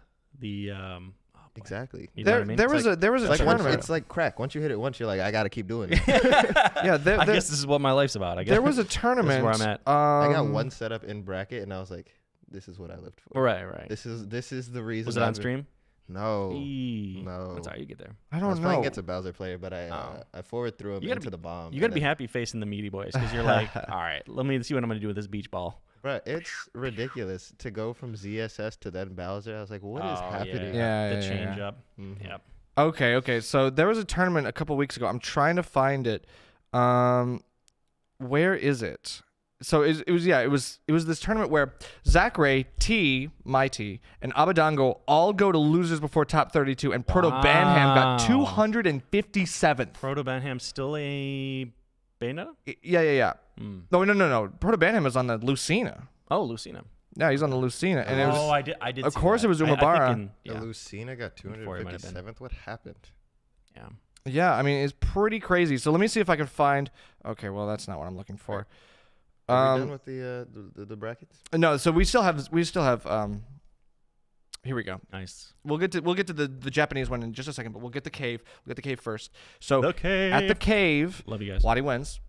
oh boy. Exactly. You know there. what I mean? There was like- a there was a Like tournament. it's like crack. Once you hit it once, you're like, I gotta keep doing it. Yeah, I there, guess this is what my life's about. I guess there was a tournament. where I'm at. I got one set up in bracket, and I was like, this is what I lived for. Right. This is the reason. Was it on I've been- stream? No. Eee. No. That's how you get there. I I don't was playing know. against a Bowser player, but I forward threw him You gotta into be- the bomb. You got to and be then- happy facing the meaty boys because you're like, all right, let me see what I'm going to do with this beach ball. Bruh, it's ridiculous to go from ZSS to then Bowser. I was like, what is happening? Yeah, the yeah, change yeah. up. Mhm. Yep. Okay. So there was a tournament a couple weeks ago. I'm trying to find it. Where is it? So it was this tournament where Zachary, T, my T, and Abadango all go to losers before top 32, and Proto Banham got Wow. 257th. Proto Banham still a Bayonetta? Yeah. Mm. No. Proto Banham is on the Lucina. Oh, Lucina. Yeah, he's on the Lucina, and it was. I did. of see course that. it was I think Umabara. The yeah. Lucina got Before it might have been. 257th. What happened? Yeah. Yeah, I mean it's pretty crazy. So let me see if I can find. Okay, well that's not what I'm looking for. Are we done with the brackets? No, so we still have. Here we go. Nice. We'll get to the Japanese one in just a second, but we'll get the cave. We'll get the cave first. So The cave. at the cave, Love you guys. Wadi wins.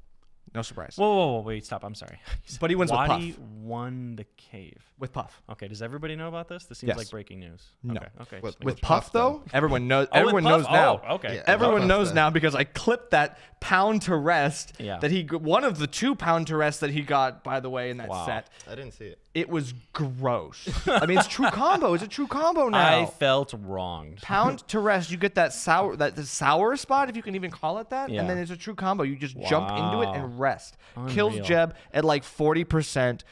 No surprise. Whoa, wait, stop. I'm sorry. But he wins with Wadi Puff. won the cave. With Puff. Okay, does everybody know about this? This seems Yes. like breaking news. No. Okay. With- just With With Puff Puff, though, everyone knows. Oh, with Everyone Puff? knows now. Oh, okay. Yeah. Everyone Puff knows then. now because I clipped that pound to rest Yeah. that one of the 2 pound to rest that he got, by the way, in that Wow. set. I didn't see it. It was gross. I mean, it's true combo. It's a true combo now. I felt wronged. Pound to rest, you get that the sour spot, if you can even call it that, Yeah. and then it's a true combo. You just jump into it Wow. and rest. Kills Unreal. Jeb at like 40%.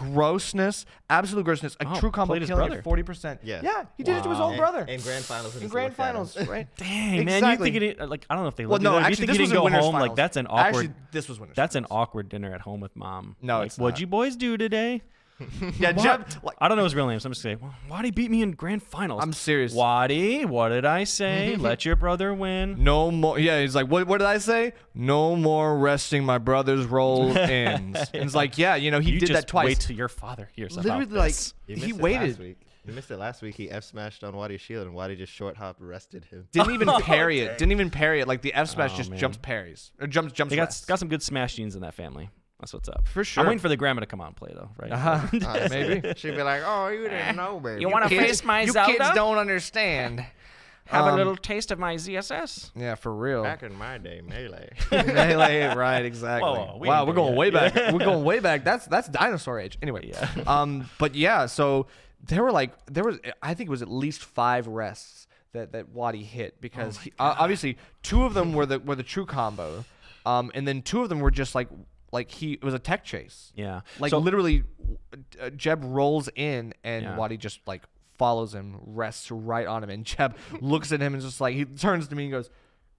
Grossness, absolute grossness. A Oh, true combo played his killing brother. at 40%. Yes. Yeah, he did it to his own Wow. brother. In grand finals. I In just grand looked at him. finals, right? Dang, man, Exactly. you think it like I don't know if they Well, look no, at it. actually, You this think was he didn't in go winners home finals. like that's an awkward. Actually, this was winners. That's an finals. awkward dinner at home with mom. No, like, it's what'd not. you boys do today? Yeah, What? Jeb. Like, I don't know his real name, so I'm just gonna say, well, Wadi beat me in grand finals. I'm serious. Wadi, what did I say? Let your brother win. No more. Yeah, he's like, what did I say? No more resting my brother's roll ins. And it's like, yeah, he You did just that twice. Wait till your father hears Literally, about like this. You he missed it waited. Last week. You missed it last week. He F smashed on Wadi's shield, and Wadi just short hop rested him. Didn't even parry it. Didn't even parry it. Like the F smash Oh, just man. jumps parries or jumps They got rests. some good smash genes in that family. That's what's up. For sure. I'm waiting for the grandma to come out and play though, right? Maybe. She'd be like, "Oh, you didn't know, baby." You wanna face my you Zelda? kids don't understand. Have Um, a little taste of my ZSS. Yeah, for real. Back in my day, melee. Melee, right, exactly. Whoa, we wow, didn't we're go going yet. way back. We're going way back. That's dinosaur age. Anyway. Yeah. But yeah, so there was I think it was at least 5 rests that Wadi hit because obviously 2 of them were the true combo. And then 2 of them were just like it was a tech chase. Yeah. Like So- literally Jeb rolls in and Yeah. Wadi just like follows him, rests right on him, and Jeb looks at him and just like he turns to me and goes,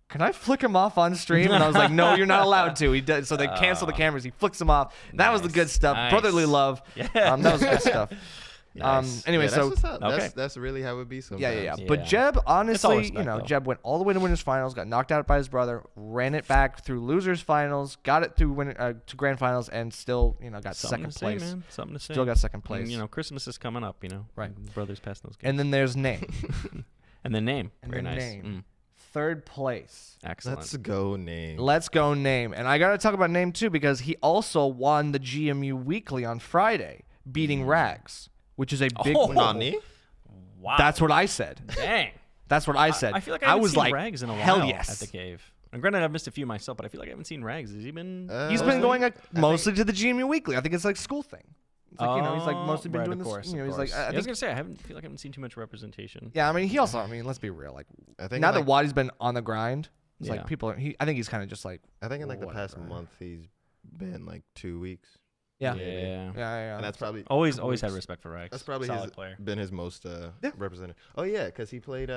"Can I flick him off on stream?" And I was like, "No, you're not allowed to." He did, so they cancel the cameras. He flicks him off. That was the good Nice, stuff. nice. Brotherly love. Yeah. That was good stuff. Nice. Anyway, Yeah, that's so what's up. Okay. That's really how it be sometimes. yeah. Yeah. But Jeb, honestly, respect, though. Jeb went all the way to winners finals, got knocked out by his brother, ran it back through losers finals, got it through to grand finals, and still, got Something second to place. say, man. Something to say. Still got second And, place. Christmas is coming up. Right. Brothers passing those games. And then there's name. And then name. And Very then nice. name. Third place. Excellent. Let's go, name. Let's go name. And I got to talk about name too because he also won the GMU Weekly on Friday, beating Rags, which is a big Oh. win. Nani? Wow. That's what I said. Dang. That's what I said. I feel like I haven't was seen like, Rags in a while hell yes. at the cave. And granted, I've missed a few myself, but I feel like I haven't seen Rags. Has he been? He's been going mostly to the GMU Weekly. I think it's like a school thing. It's like, he's like Oh, mostly been right, doing of this. course, He's of like, course. I I was think, gonna say I feel like I haven't seen too much representation. yeah. I mean, he also. I mean, let's be real. Like I think now in, that like, Wadi's been on the grind, it's Yeah. like people. I think he's kind of just like. I think in like the past whatever. month he's been like 2 weeks. Yeah. Yeah. Yeah. And that's probably Always Couple had weeks. respect for Rags. That's probably solid player. been his most represented. Oh yeah, because he played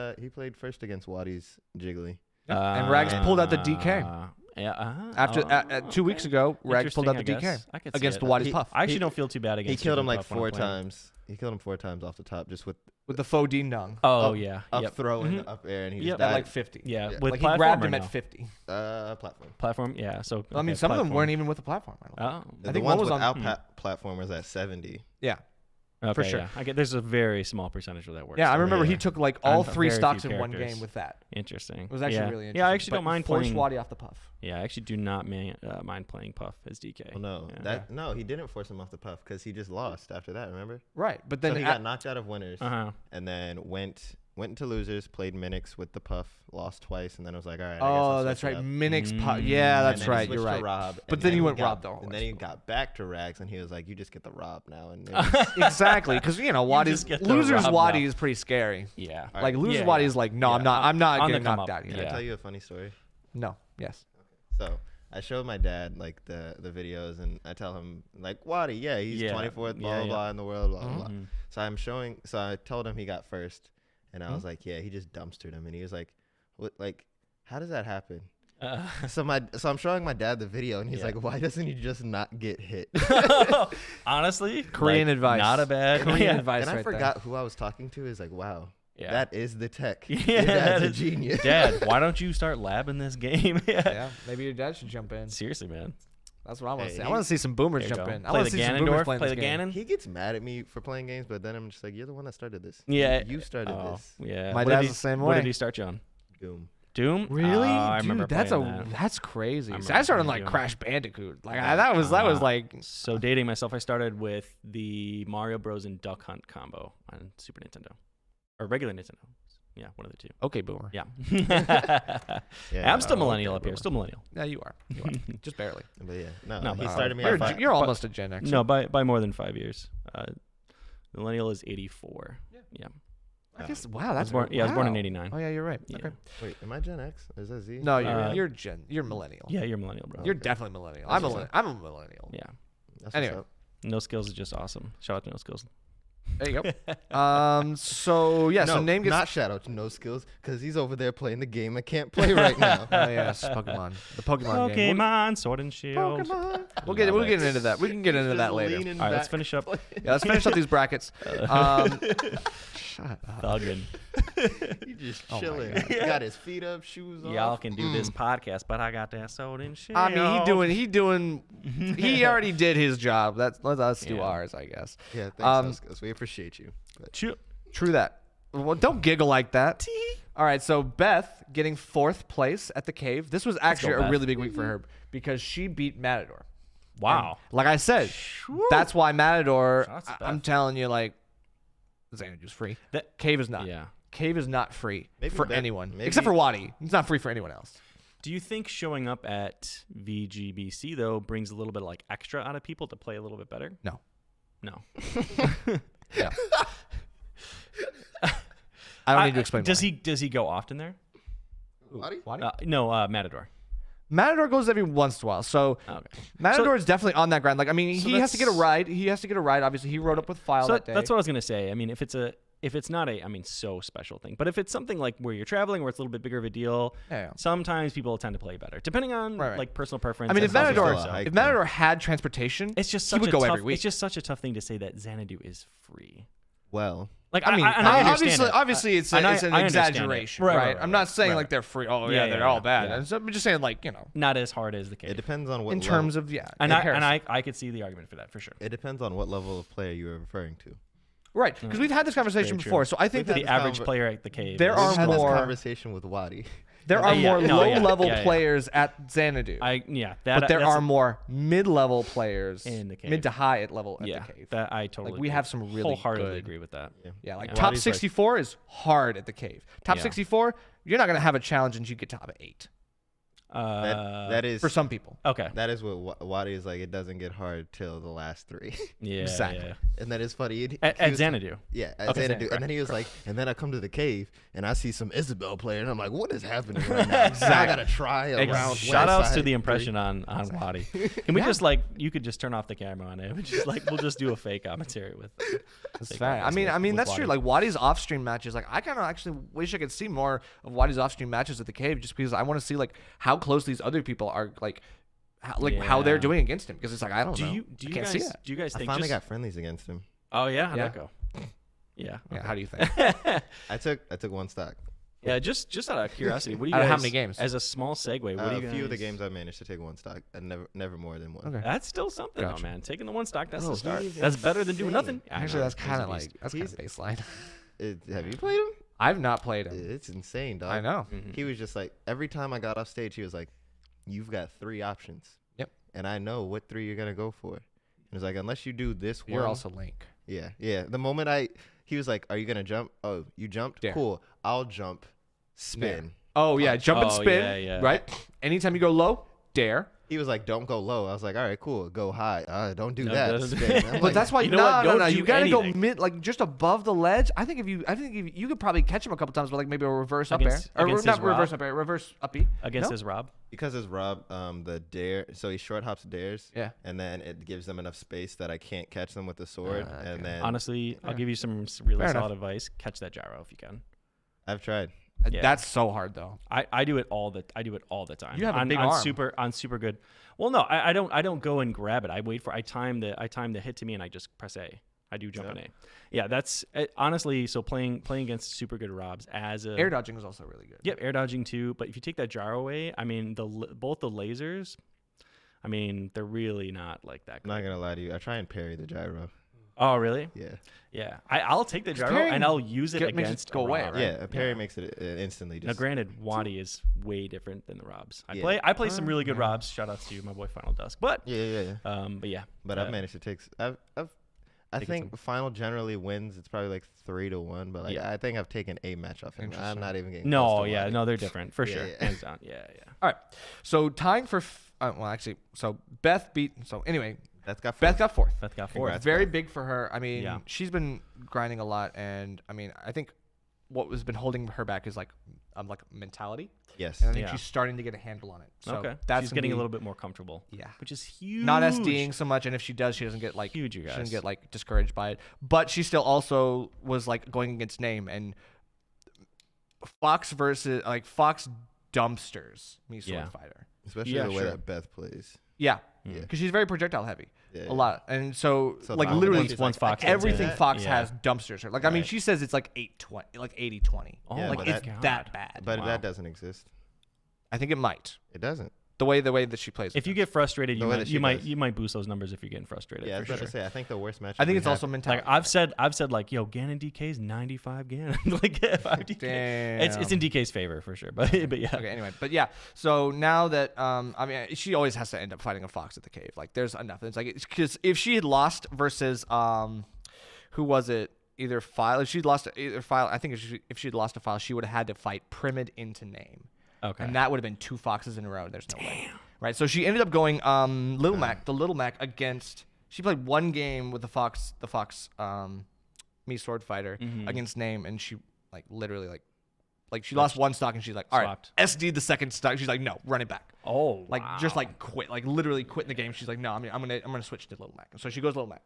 first against Wadi's Jiggly. And Rags pulled out the DK. Yeah. After 2 weeks ago, Rags pulled out the Interesting, I DK guess. I could see against it. the Wadi's He- Puff I actually He- don't feel too bad He against. killed him Jigglypuff like when I'm 4 playing. times. He killed him 4 times off the top, just with with the faux ding dong Oh up- yeah. up Yep. throw in Mhm. the up air, and he Yep. just at died. like 50. Yeah. Yeah. With Like he platform grabbed or him no? at 50. Platform. Platform. Yeah. So I mean, okay, some of them platform. weren't even with the platform. I don't know. Oh. The I think ones one was on- without platform was at 70. Yeah. Okay, sure. Yeah. I get. There's a very small percentage where that works. Yeah, I so remember he yeah. took like all On 3 very stocks few in one characters. game with that. Interesting. It was actually yeah. really interesting. Yeah, I actually But don't mind forced playing. Wadi off the Puff. Yeah, I actually do not mind playing Puff as DK. Oh no, Yeah. no, he didn't force him off the puff because he just lost after that. Remember? Right, but So then he got knocked out of winners, Uh-huh. and then went into losers, played Minix with the puff, lost twice, and then it was like, all right. oh, that's right, Minix Puff. Yeah, that's right. You're right. Rob, But and then he went got, Rob, though. And then he got back to Rags, and he was like, "You just get the Rob now." And it was, Exactly, because Wadi's just get the losers. Rob Wadi now. is pretty scary. Yeah. All Like right. losers Yeah, Wadi yeah. is like, no, Yeah. I'm not On the getting come knocked up. out here. Can I Yeah. tell you a funny story? No. Yes. So I showed my dad like the videos, and I tell him like, Wadi, yeah, he's Yeah. 24th, blah Yeah, blah yeah. blah in the world, blah blah blah. Mhm. So I told him he got first, and I was like, yeah, he just dumpstered him, and he was like, what, like, how does that happen? So I'm showing my dad the video, and he's Yeah. like, why doesn't he just not get hit? Honestly, Korean like, advice. Not a bad. Korean yeah. advice And I right there. forgot who I was talking to. Is like, wow, Yeah. that is the tech. Yeah, Your dad's a that is- genius. Dad, why don't you start labbing this game? Yeah. Yeah, maybe your dad should jump in. Seriously, man. That's what I want to Hey, see. I he- want to see some boomers There you jump go. in. I Play want the to see some boomers Ganondorf. playing Play this the game. Ganon. He gets mad at me for playing games, but then I'm just like, you're the one that started this. Yeah. You started Oh, this. yeah. My What did dad's he- the same What way. did he start you on? Doom. Doom? Really? Oh, I Dude, remember that's playing that. that's crazy. I See, remember I started on playing like Doom. Crash Bandicoot. Like that was like So dating myself, I started with the Mario Bros. And Duck Hunt combo on Super Nintendo. Or regular Nintendo. Yeah, one of the two. okay, boomer. Yeah. Yeah, I'm still okay, millennial up here. boomer. Still millennial. Yeah, you are. You are. Just barely. But yeah, no, No, he but- started me You're, at 5. you're almost a Gen X. No, by more than 5 years. Millennial is 84. Yeah. I guess. Wow, I that's was born, yeah, I was born in wow. 89. Oh yeah, you're right. Yeah. Okay. Wait, am I Gen X? Is that Z? No, Uh, you're millennial. Yeah, you're millennial, bro. You're Okay. definitely millennial. That's I'm a what's millennial. I'm a millennial. Yeah. That's what's Anyway. up. No Skills is just awesome. Shout out to No Skills. There you go. So yeah, no, so name gets. not shout out to No Skills because he's over there playing the game I can't play right now. Oh yes, Pokemon. The Pokemon game. Pokemon, Sword and Shield. Pokemon. We'll Love get it. into that. We can get into that later. All right, let's finish up. Yeah, let's finish up these brackets. Shut up. Thuggin'. He's just Oh my chilling. God. He got his feet up, shoes off. Y'all can do this podcast, but I got that Sword and Shield. I mean, he already did his job. Let's do Yeah. Yeah, ours, I guess. thanks, No Skills. We appreciate you. But True that. Well, don't giggle like that. All right, so Beth getting 4th place at the cave. This was actually a Beth. really big week for her because she beat Matador. Wow. Like I said, that's why Matador. Shots to I'm Beth. telling you, like, Xanadu's free. That- Cave is not. Yeah. Cave is not free Maybe for Beth- anyone maybe- except for Wadi. It's not free for anyone else. Do you think showing up at VGBC though brings a little bit of like extra out of people to play a little bit better? No. No. Yeah. I don't need to explain. Does why. he go often there? Wadi? Wadi? No, Matador. Matador goes every once in a while. So Okay. Matador is definitely on that grind. Like I mean, So he has to get a that's- ride. He has to get a ride. Obviously, he rode up with File So that day. that's what I was gonna say. I mean, if it's not a so special thing, but if it's something like where you're traveling, where it's a little bit bigger of a deal, Yeah. sometimes people tend to play better, depending on Right. like personal preference. I mean, and if how people Matador, still a hike, if Matador had transportation, it's just he such would a go tough, every week. It's just such a tough thing to say that Xanadu is free. Well, Like I mean, and I understand obviously, it. it's And an I understand it. exaggeration, Right, right? right, right, I'm not saying right, like right. they're free. Oh Yeah, yeah, they're yeah, all yeah, bad. yeah. So I'm just saying, like Not as hard as the cave. it depends on what in level, terms of and comparison. I could see the argument for that for sure. it depends on what level of player you are referring to. right? Because we've had this conversation Very true. before, so I think We've that The had average conver- player at the cave. There is- are We've had more- this conversation with Wadi. there are Yeah, more no, yeah, low-level yeah, yeah. players at Xanadu, That but there that's are more mid-level players In the cave. mid to high at level at yeah, the cave. that I totally Like we agree. have some really wholeheartedly good. agree with that. Yeah, like Yeah. top Wadi's like- 64 is hard at the cave. Top Yeah. 64, you're not gonna have a challenge until you get top 8 That is for some people. Okay. that is what Wadi is like. It doesn't get hard till the last 3, Yeah. Exactly. yeah. and that is funny. He At was- Xanadu. Yeah, at Okay, Xanadu. right. And then he was like, and then I come to the cave and I see some Isabel player, and I'm like, what is happening right now? I gotta try a round. Shout outs to Westside the impression on Wadi. Can we just like you could just turn off the camera on him and just like we'll just do a fake commentary with. That's fake fair. I commentary mean with that's true. Wadi. Like Wadi's off-stream matches, like I kind of actually wish I could see more of Wadi's off-stream matches at the cave, just because I want to see like how close these other people are like, how they're Yeah. doing against him, because it's like I don't Do know. you I can't see guys that. do you guys I think finally just, got friendlies against him. Oh yeah, how'd Yeah. that go? Yeah. Yeah, how do you think? I took one stock. Yeah, just out of curiosity, what do you Out guys? of how many games? As a small segue, what do you A guys? few of the games I managed to take one stock, and never more than one. Okay. That's still something, Gotcha. though, man. Taking the one stock, that's Bro, the start. he's That's better than doing insane. nothing. I Actually, know, that's he's kind a of beast. like that's kind of baseline. Have you played him? I've not played him. It's insane, dog. I know. Mhm. He was just like, every time I got off stage, he was like, "You've got 3 options." Yep. And I know what 3 you're gonna go for. He was like, unless you do this one. You're also Link. Yeah. The moment he was like, "Are you gonna jump?" Oh, you jumped. Dare. Cool. I'll jump. Spin. Oh yeah, jump and Oh, spin. yeah, yeah. Right. Anytime you go low, dare. He was like, "Don't go low." I was like, "All right, cool. Go high. Don't do No, that." doesn't- Spin. I'm But like, that's why you know what? no, Don't do you gotta anything. go mid, like just above the ledge. I think if you could probably catch him a couple times with like maybe a reverse up air, Against- or against not his reverse Rob? up air, reverse uppy. Against No? his Rob. because it's Rob, the dare. So he short hops dares. Yeah. And then it gives them enough space that I can't catch them with the sword. Okay. And then Honestly, I'll Fair. give you some really Fair solid enough. advice. Catch that gyro if you can. I've tried. Yeah. That's so hard though. I do it all the time. You have a on, big on arm. super good. Well, no, I don't go and grab it. I time the hit to me and I just press A. I do jump Yeah. an A. Yeah, that's honestly. So playing against super good Robs as a Air dodging is also really good. Yep, air dodging too. But if you take that gyro away, I mean both the lasers, I mean they're really not like that. I'm not Great. gonna lie to you. I try and parry the gyro. Oh really? Yeah. Yeah, I'll take the gyro parrying and I'll use it makes it against go a away, Rob. right? Yeah. A parry Yeah. makes it instantly Now, just. granted, Wadi is way different than the Robs. Yeah. I play some really good Robs. Shout outs to my boy Final Dusk. But Yeah. but yeah, But I've managed to take. I Taken think final generally wins. It's probably like 3-1. But like Yeah. I think I've taken a match off him. I'm Interesting. not even getting. no, close to yeah, Wadi. no, they're different for Yeah, sure. yeah. Hands down. Yeah. All right. So tying for well, actually, so Beth beat. So anyway, That's got. Beth got 4th. Beth got 4. Congrats. Very Beth. big for her. I mean, Yeah. she's been grinding a lot, and I mean, I think what has been holding her back is like mentality, Yes. and I think Yeah. she's starting to get a handle on it. So Okay, that's she's gonna getting be- a little bit more comfortable. yeah. Which is huge. Not SDing so much, and if she does, she doesn't get like Huge, you she doesn't guys. get like discouraged by it. But she still also was like going against Name and Fox versus like Fox dumpsters me Sword Yeah. Fighter. Especially Yeah, the way sure. that Beth plays. Yeah, Yeah. because she's very projectile heavy, Yeah. a lot, and so, So like the literally opposite is once like, I Fox can't do everything that. Fox Yeah. has dumpsters her. Like I mean, Right. she says it's like 80-20. Oh, Yeah, like but it's God. that bad. But Wow. that doesn't exist. I think it might. It doesn't. The way that she plays. If with you it. get frustrated, The way that she does. you might boost those numbers if you're getting frustrated. Yeah, I for was about sure. to say. I think the worst match. I think it's also mentality. Like I've said like, yo, Ganon DK's 95 Ganon. like 5 DK. It's in DK's favor for sure. But yeah. Okay, anyway, but yeah. So now that I mean, she always has to end up fighting a fox at the cave. Like, there's enough. It's like because if she had lost versus who was it? Either File. If she'd lost either File, I think if she'd lost a File, she would have had to fight Primid into Name, Okay. and that would have been 2 foxes in a row. There's no way. Right. So she ended up going Little Mac, the Little Mac against. She played one game with the fox me Sword Fighter Mhm. against Name, and she like literally like she lost one stock and she's like, all right, Swapped. SD the second stock. She's like, no, run it back. Oh, Like wow. just like quit, like literally quit the game. She's like, no, I'm gonna switch to Little Mac. And so she goes Little Mac,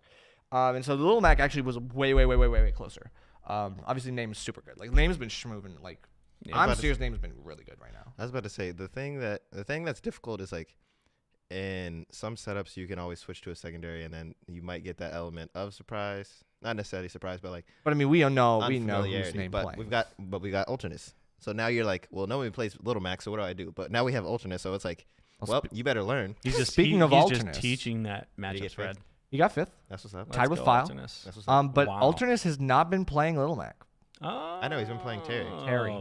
and so the Little Mac actually was way closer. Obviously Name is super good. Like Name's been schmoving. Like Yeah. I'm But serious, Name's been really good right now. I was about to say the thing that's difficult is like in some setups you can always switch to a secondary and then you might get that element of surprise. Not necessarily surprise, but like But I mean, we know who's unfamiliarity. Name But playing. we got Ultranus. So now you're like, well, nobody plays Little Mac, so what do I do? But now we have Ultranus, so it's like, Well, well, you better learn. He's just Speaking of he's Alternus. just teaching that you matchup get spread. You got 5th. That's what's up. Tied with go, File. Alternus. That's what's up. But Wow. Alternus has not been playing Little Mac. I know, he's been playing Terry.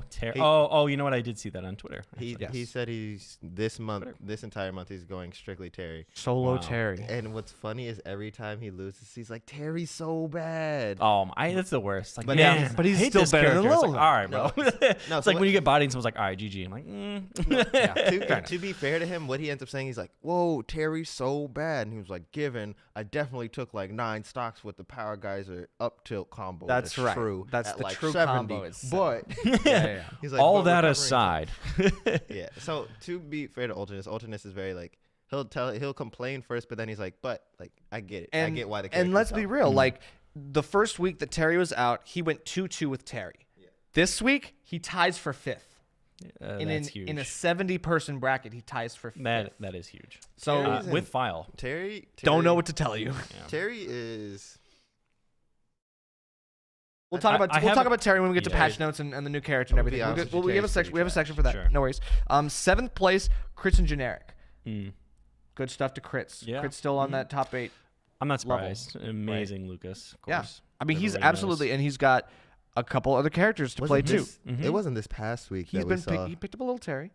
Terry. He- Oh, you know what? I did see that on Twitter. He actually. he said he's this entire month he's going strictly Terry. Solo Wow. Terry. And what's funny is every time he loses, he's like, Terry's so bad. That's the worst. Like, But man, yeah, but he's I hate still this better than character. It's Lil like, all right, bro. No. it's No, like so when what- you get bodied and someone's like, all right, GG. I'm like, Yeah. To be fair to him, what he ends up saying, he's like, whoa, Terry's so bad. And he was like, given, I definitely took like 9 stocks with the Power Geyser up tilt combo. That's right. True. That's at the like true 70, combo is But yeah. he's like, all but that recovering- aside. Yeah. So to be fair to Ultranus is very like, he'll complain first, but then he's like, but like, I get it. I get why the character's And let's be out. real, like the first week that Terry was out, he went 2-2 with Terry. This week he ties for 5th. That's huge. in a 70-person bracket, he ties for fifth. That is huge. So Terry's With file. Terry don't know what to tell you. Yeah. Terry is. We'll talk about talk about Terry when we get to Yeah. patch notes and the new character and I'll be everything. honest with We you, have a Terry's section. We have a pretty section for that. Sure. No worries. 7th place, crits and generic. Mm. Good stuff to crits. Yeah. Crits still on that top 8. I'm not Level. surprised. Amazing, Lucas. Of Yeah. course. I mean, he's Everybody absolutely, knows. and he's got a couple other characters to play Wasn't too. this- Mhm. It wasn't this past week He's that been we saw. he picked up a little Terry,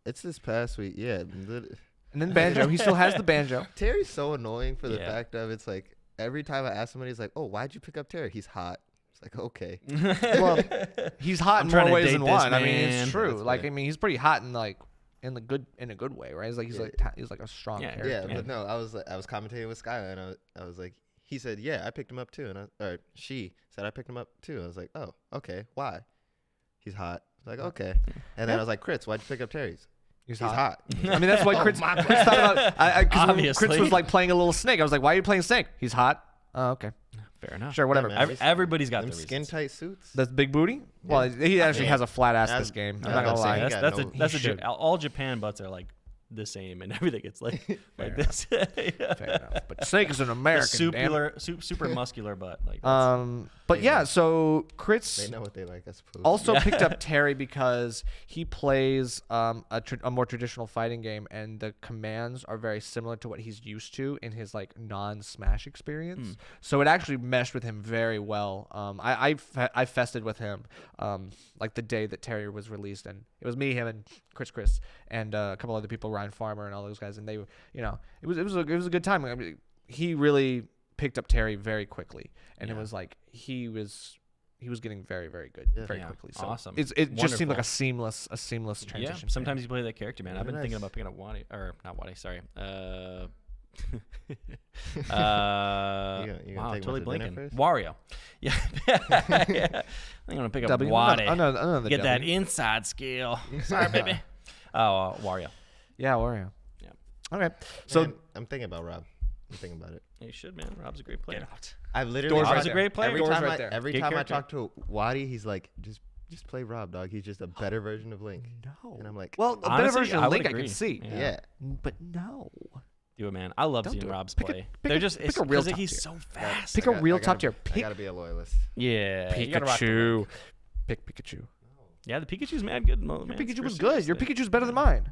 It's this past week. Yeah. and then banjo. He still has the banjo. Terry's so annoying for the Yeah. fact of it's like every time I ask somebody, he's like, "Oh, why'd you pick up Terry? He's hot." It's like, okay. Well, he's hot I'm in trying more to ways date than this one. I mean, man. it's true. That's Like, fair. I mean, he's pretty hot in in a good way, right? He's like a strong Yeah, character. Yeah, but no, I was commentating with Skylar, and I was like, he said, "Yeah, I picked him up too," or she said, "I picked him up too." I was like, "Oh, okay, why?" He's hot. I was like, okay, and then I was like, "Crits, why'd you pick up Terry's?" He's He's hot. hot. I mean, that's why Crits thought about. Because Obviously. Crits was like playing a little snake. I was like, "Why are you playing snake?" He's hot. Oh, okay, Fair enough. sure, whatever. man. Everybody's got Them their skin reasons. tight suits. That's big booty. Well, he actually Yeah. has a flat ass As- this game. I I'm not was gonna about to say, lie. he got That's no- that's He a should. all Japan butts are like the same, and everything gets like Fair this. Yeah. Fair enough. But snake is an The American. damn it. super muscular butt. Like that's, But They yeah, know. so They Crits know what they like, I suppose. also Yeah. picked up Terry because he plays a more traditional fighting game, and the commands are very similar to what he's used to in his like non-Smash experience. So it actually meshed with him very well. I fested with him like the day that Terry was released, and it was me, him, and Chris, and a couple other people, Ryan Farmer, and all those guys, and they, it was a good time. I mean, he really picked up Terry very quickly, and it Yeah. was like he was getting very, very good very Yeah. quickly. So Awesome. it just seemed like Wonderful. a seamless transition. yeah. for him. Sometimes you play that character, man. I've Very been thinking nice. about picking up Wadi, or not Wadi. Sorry. You Wow, gonna take him totally out to dinner blanking. first? Wario. Yeah. Yeah. I'm gonna pick up W. Wadi. Another Get that W. inside skill. Sorry, baby. Oh, Wario. Yeah, Wario. Yeah. Okay. So Man, I'm thinking about Rob. I'm thinking about it. You should, man. Rob's a great player. I've literally Doors tried- right Rob's a there. great player. every Doors time right I there. every Good time character. I talk to Wadi, he's like, just play Rob, dog. He's just a better version of Link. no. And I'm like, Well, a better Honestly, version I of would Link I agree. can see, Yeah. yeah. but no. Do it, man. I love Don't seeing do it. Rob's Pick a- play. pick They're a- just pick it's a real 'cause top he's tier. so fast. Pick a real I gotta- top tier. I Pick gotta be a loyalist. Yeah, you gotta rock the Pikachu. Link. Pick Pikachu. Yeah, the Pikachu's mad good. Man. Your It's Pikachu was seriously good. Your sick. Pikachu's better than mine.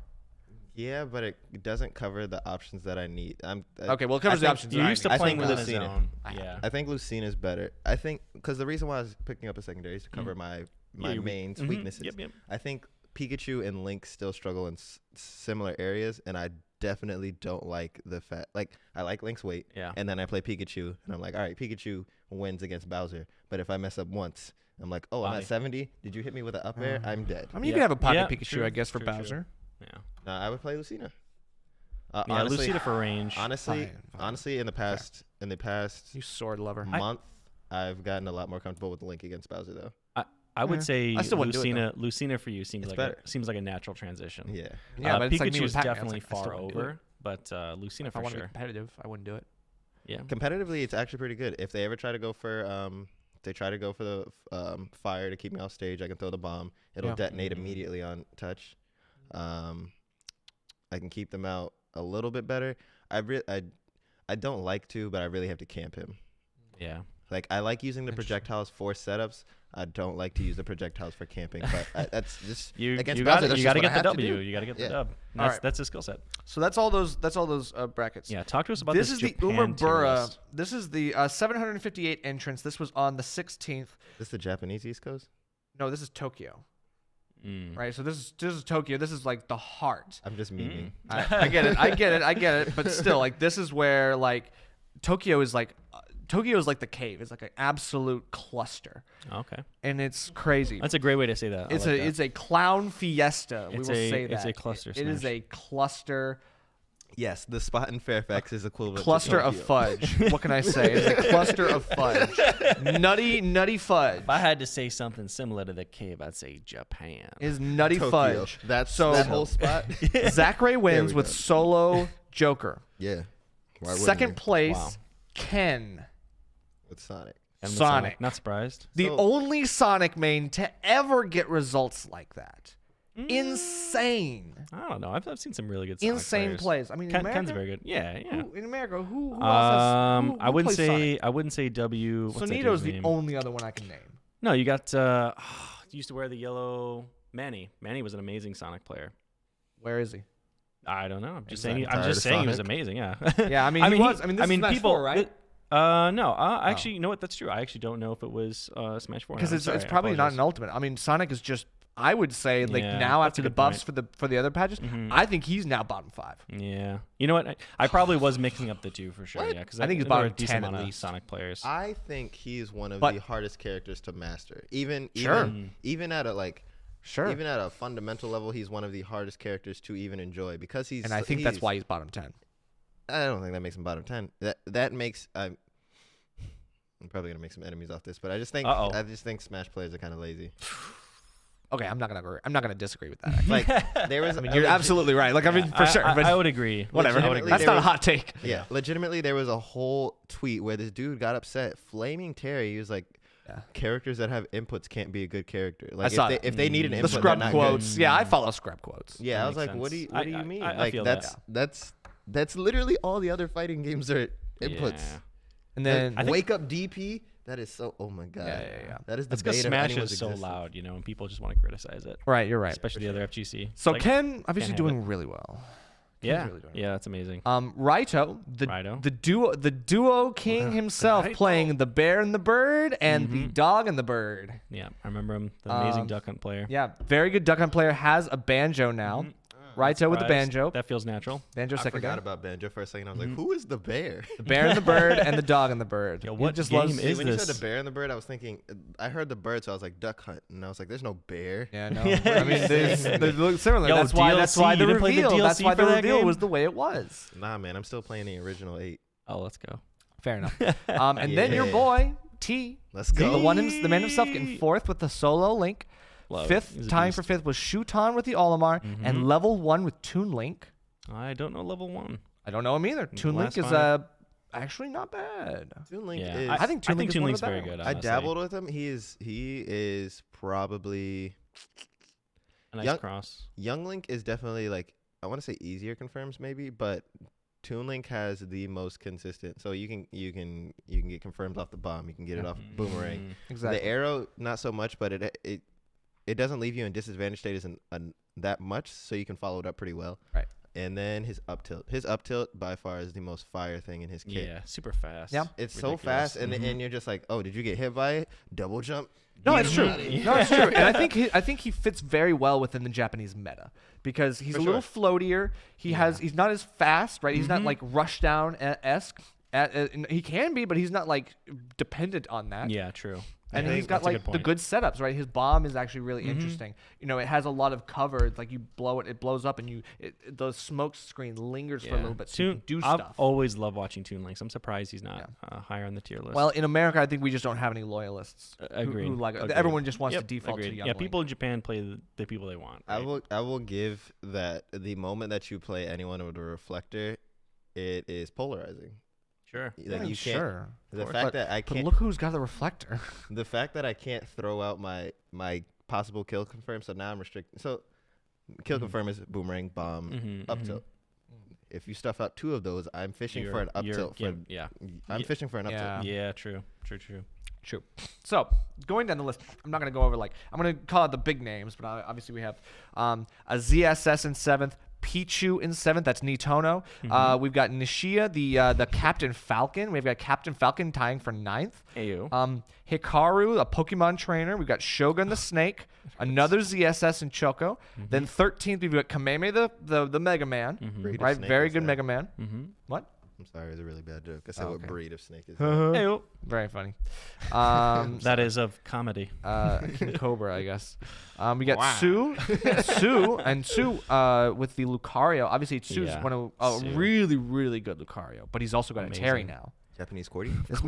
Yeah, but it doesn't cover the options that I need. Okay, well, it covers the think- options. You're that I used to need. I playing think within a Lucina. zone. I have Yeah. I think Lucina's better. I think because the reason why I was picking up a secondary is to cover my your main Mhm. weaknesses. Yep. I think Pikachu and Link still struggle in similar areas, and I definitely don't like the fact. Like, I like Link's weight, Yeah. and then I play Pikachu, and I'm like, all right, Pikachu wins against Bowser. But if I mess up once, I'm like, oh, I'm Body. at 70. Did you hit me with an up air? I'm dead. I mean, you Yeah. can have a pocket Yeah, Pikachu, true, I guess, for true, true. Bowser. Yeah. I would play Lucina. Yeah, Honestly, Lucina for range. honestly, Fine. honestly, in the past You sword lover. month, I've gotten a lot more comfortable with Link against Bowser, though. I would Yeah. say I still wouldn't do it, Lucina for you seems It's like better. seems like a natural transition. Yeah. Yeah, but it's like me Pikachu's with Pac-Man. It's definitely like, I still far wouldn't do over, it. but Lucina If I for want to be sure. competitive, I wouldn't do it. Yeah. Competitively, it's actually pretty good. If they ever try to go for the fire to keep me off stage, I can throw the bomb. It'll Yeah. detonate immediately on touch. I can keep them out a little bit better. I don't like to, but I really have to camp him. Yeah. Like, I like using the Interesting. projectiles for setups. I don't like to use the projectiles for camping. But that's just You against got Bowser, it. that's You just got to what I get the have to W. do. You got to get the Yeah. dub. All That's right. that's a skill set. So that's all those brackets. Yeah. Talk to us about This this. is the Japan tier Umabura. list. This is the 758 entrance. This was on the 16th. This the Japanese East Coast? No, this is Tokyo, Mm. right? So this is Tokyo. This is like the heart. I'm just memeing. I get it. But still, like, this is where like Tokyo is like the cave. It's like an absolute cluster, Okay. and it's crazy. That's a great way to say that. I It's like that. it's a clown fiesta. We It's will a- say that it's a cluster It is smash. a cluster Yes, the spot in Fairfax is equivalent cluster to of Tokyo. fudge. What can I say? It's a cluster of fudge. Nutty fudge. If I had to say something similar to the cave, I'd say Japan. Is nutty Tokyo. fudge. That's So- that whole spot. Zach Ray wins we with go. solo Joker. Yeah. Why wouldn't Second we? place, Wow. Ken. With Sonic. And with Sonic. Not surprised. The So- only Sonic main to ever get results like that. Insane. I don't know. I've seen some really good Sonic Insane players. plays. I mean, in Ken's America, very good. Yeah, yeah. in America, who else has, who I wouldn't plays Sonic? say W. What's that Sonito's dude's the name? only other one I can name. No, you got used to wear the yellow Manny. Manny was an amazing Sonic player. Where is he? I don't know. I'm just Exactly. saying. I'm Tired just of saying he was Sonic? amazing. Yeah. Yeah, I mean, he was. I mean, this is Smash people. 4, right? No. Actually, you know what? That's true. I actually don't know if it was Smash 4. Because I'm it's sorry, I probably not apologize. an ultimate. I mean, Sonic is just. I would say like Yeah, now that's after a the good buffs point. for the other patches, Mhm. I think he's now bottom 5. Yeah. You know what? I probably was mixing up the two for sure. What? Yeah, because I think he's there were a bottom decent 10 at amount of least. Sonic players. I think he's one of But- the hardest characters to master. Even Sure. even at a like Sure. even at a fundamental level, he's one of the hardest characters to even enjoy because he's. And I think that's he's- why he's bottom 10. I don't think that makes him bottom 10. That makes I'm probably gonna make some enemies off this, but I just think Smash players are kind of lazy. Okay, I'm not gonna agree. I'm not gonna disagree with that. Actually. Like there was. I mean, you're absolutely right. Like I mean, for sure. But I would agree. whatever. legitimately That's there not a was- hot take. Yeah, legitimately, there was a whole tweet where this dude got upset, flaming Terry. He was like, Yeah. "Characters that have inputs can't be a good character. Like saw if they need an that. input, The they're scrub not quotes. good." Yeah, I follow scrub quotes. Yeah, That I was makes like, "What do you sense. what do you mean? I like feel that's literally all the other fighting games are inputs. Yeah. And then I think- Wake up DP. That is so. Oh my god. Yeah. That is the That's because bane of Smash anyone's is so existence. loud, you know, and people just want to criticize it, right, you're right. especially the other FGC. So Like, Ken obviously have doing really well. yeah, really doing yeah, that's amazing. Raito, Raito. the duo king himself, Raito. playing the bear and the bird and the dog and the bird. Yeah, I remember him, the amazing Um, duck hunt player. Yeah, very good duck hunt player. Has a banjo now. Raito with the Surprised. banjo. That feels natural. Banjo I second forgot guy. about Banjo for a second. I was like, "Who is the bear?" The bear and the bird and the dog and the bird. Yo, He what just game loves. is when you this? said the bear and the bird, I was thinking. I heard the bird, so I was like, "Duck hunt," and I was like, "There's no bear." Yeah, no. I mean, they look similar. Yo, That's why the DLC, you didn't play the reveal. That's DLC why for the that reveal game? was the way it was. Nah, man, I'm still playing the original 8. Oh, let's go. Fair enough. And then your Yeah. boy T, Let's go. the man himself, getting 4th with the solo Link. Love it. 5th, He's a tying beast. for 5th was Shuton with the Olimar, and level 1 with Toon Link. I don't know level 1. I don't know him either. Toon Link Last is five. actually not bad. Toon Link Yeah, is. I think Toon Link is Toon one of Link's the very better good. ones. I Honestly. dabbled with him. He is probably A nice Young- cross. Young Link is definitely like I want to say easier confirms maybe, but Toon Link has the most consistent. So you can get confirmed off the bomb. You can get it off boomerang. Mm. Exactly. The arrow not so much, but it doesn't leave you in disadvantage status that much, so you can follow it up pretty well. Right. And then his up tilt by far is the most fire thing in his kit. Yeah, super fast. Yeah. It's so Ridiculous. fast, and you're just like, oh, did you get hit by it? Double jump. No, Get it's him true. outta here. No, it's true. And I think he fits very well within the Japanese meta because he's For a little floatier. He's not as fast, right? He's not like rush down esque. He can be, but he's not like dependent on that. Yeah, true. And I he's think got that's a like good the point. good setups, right? His bomb is actually really interesting. You know, it has a lot of cover. It's like you blow it, it blows up, and the smoke screen lingers for a little bit, so you can do I've stuff. always loved watching Toon Links. I'm surprised he's not higher on the tier list. Well, in America, I think we just don't have any loyalists. Agreed. Who like Agreed. everyone just wants Yep, to default agreed. to Young Yeah, Link. people in Japan play the people they want. I right? will give that the moment that you play anyone with a reflector, it is polarizing. Sure. Like Yeah, you can't. sure. The course. fact that I But can't. look who's got the reflector. The fact that I can't throw out my possible kill confirm, so now I'm restricted. So kill confirm is boomerang, bomb, up tilt. If you stuff out 2 of those, I'm fishing for an up tilt. Yeah. I'm fishing for an up Yeah. tilt. Yeah, true. True. So going down the list, I'm not going to go over I'm going to call out the big names, but obviously we have a ZSS in 7th, Pichu in 7th. That's Nitono. We've got Nishia, the Captain Falcon. We've got Captain Falcon tying for 9th. Ayo. Hikaru, a Pokemon trainer. We've got Shogun the Snake, another ZSS in Choco. Then 13th, we've got Kameme the Mega Man. Breed of Right, snake very is good that? Mega Man. Mm-hmm. What? I'm sorry, it was a really bad joke. I said what okay. breed of snake is. Ayo. Very funny. That is of comedy. King Cobra, I guess. We got Wow. Sue with the Lucario. Obviously, Sue's Yeah, one of a Sue. really, really good Lucario, but he's also got a Terry Amazing. now. Japanese Cordy. This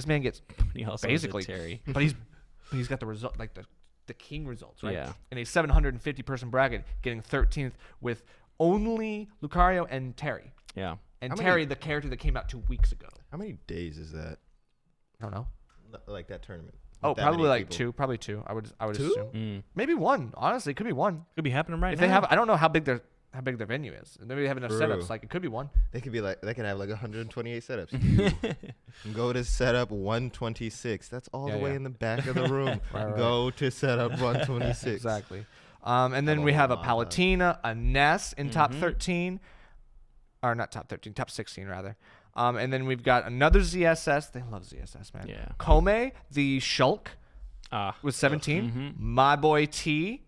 man gets He also basically has a Terry. but he's got the result like the king results, right? Yeah. In a 750 person bracket, getting 13th with only Lucario and Terry. Yeah. And How Terry, many- the character that came out 2 weeks ago. How many days is that? I don't know. Like that tournament. Oh, that probably many like people. two. Probably two. I would Two? assume. Maybe one. Honestly, it could be one. Could be happening right If now. they have, I don't know how big their venue is. Maybe they have enough True. setups. Like it could be one. They could be like they could have like 128 setups. Go to setup 126. That's all Yeah, the way yeah. in the back of the room. Right. Go to setup 126. Exactly. And then don't we know have a about that. Palatina, a Ness in top Mhm. 13, or not top 13, top 16 rather. And then we've got another ZSS. They love ZSS, man. Yeah. Kome, the Shulk Ah, with 17. Mhm. My boy T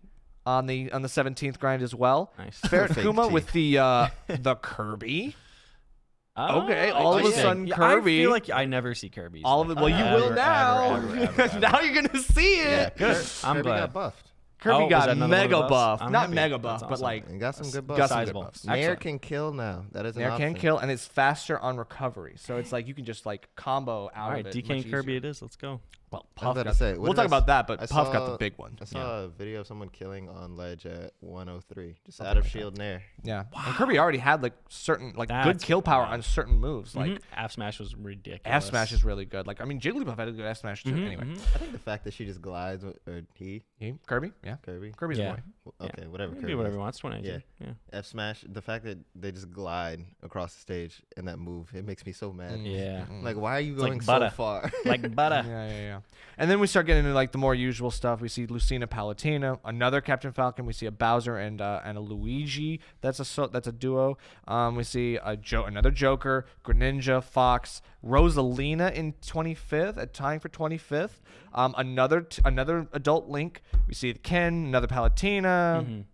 on the 17th grind as well. nice. Ferret Fake Kuma T. with the Kirby. Okay, Ah, all of a interesting. sudden Yeah, Kirby- I feel like I never see Kirby's. All of it. Well, you Ever, will now. ever. Now you're gonna see Yeah, it. Good. I'm Kirby glad. got buffed. Kirby Oh, was got that another one of mega the buffs? buff, I'm not happy. mega That's buff, but awesome. like And got some good got buffs. some good Sizable. buffs. Nair Excellent. can kill now. That is an Nair option. can kill, and it's faster on recovery. So it's like you can just like combo out All right, of it. DK much and Kirby easier. it is. Let's go. Well, I was Puff about got, to say, what we'll did talk I about that, but I Puff got the saw- big one. I saw a video of someone killing on ledge at 103, just out of shield Nair. Yeah, and Kirby already had like certain like good That's- kill power wow. on certain moves. Like Mhm. F smash was ridiculous. F smash is really good. Like I mean, Jigglypuff had a good F smash too. Mhm, Anyway, mhm. I think the fact that she just glides, or Kirby, yeah, Kirby, Kirby's Yeah. a boy. okay, whatever. He can Kirby do whatever is. he wants. 2019. Yeah. F smash, the fact that they just glide across the stage in that move, it makes me so mad. Yeah. Like, why are you It's like going so butter. far? Like butter. Yeah. And then we start getting into like the more usual stuff. We see Lucina Palatina, another Captain Falcon. We see a Bowser and a Luigi. That's a duo. We see another Joker, Greninja, Fox, Rosalina in 25th, tying for 25th. Another adult Link. We see Ken, another Palatina.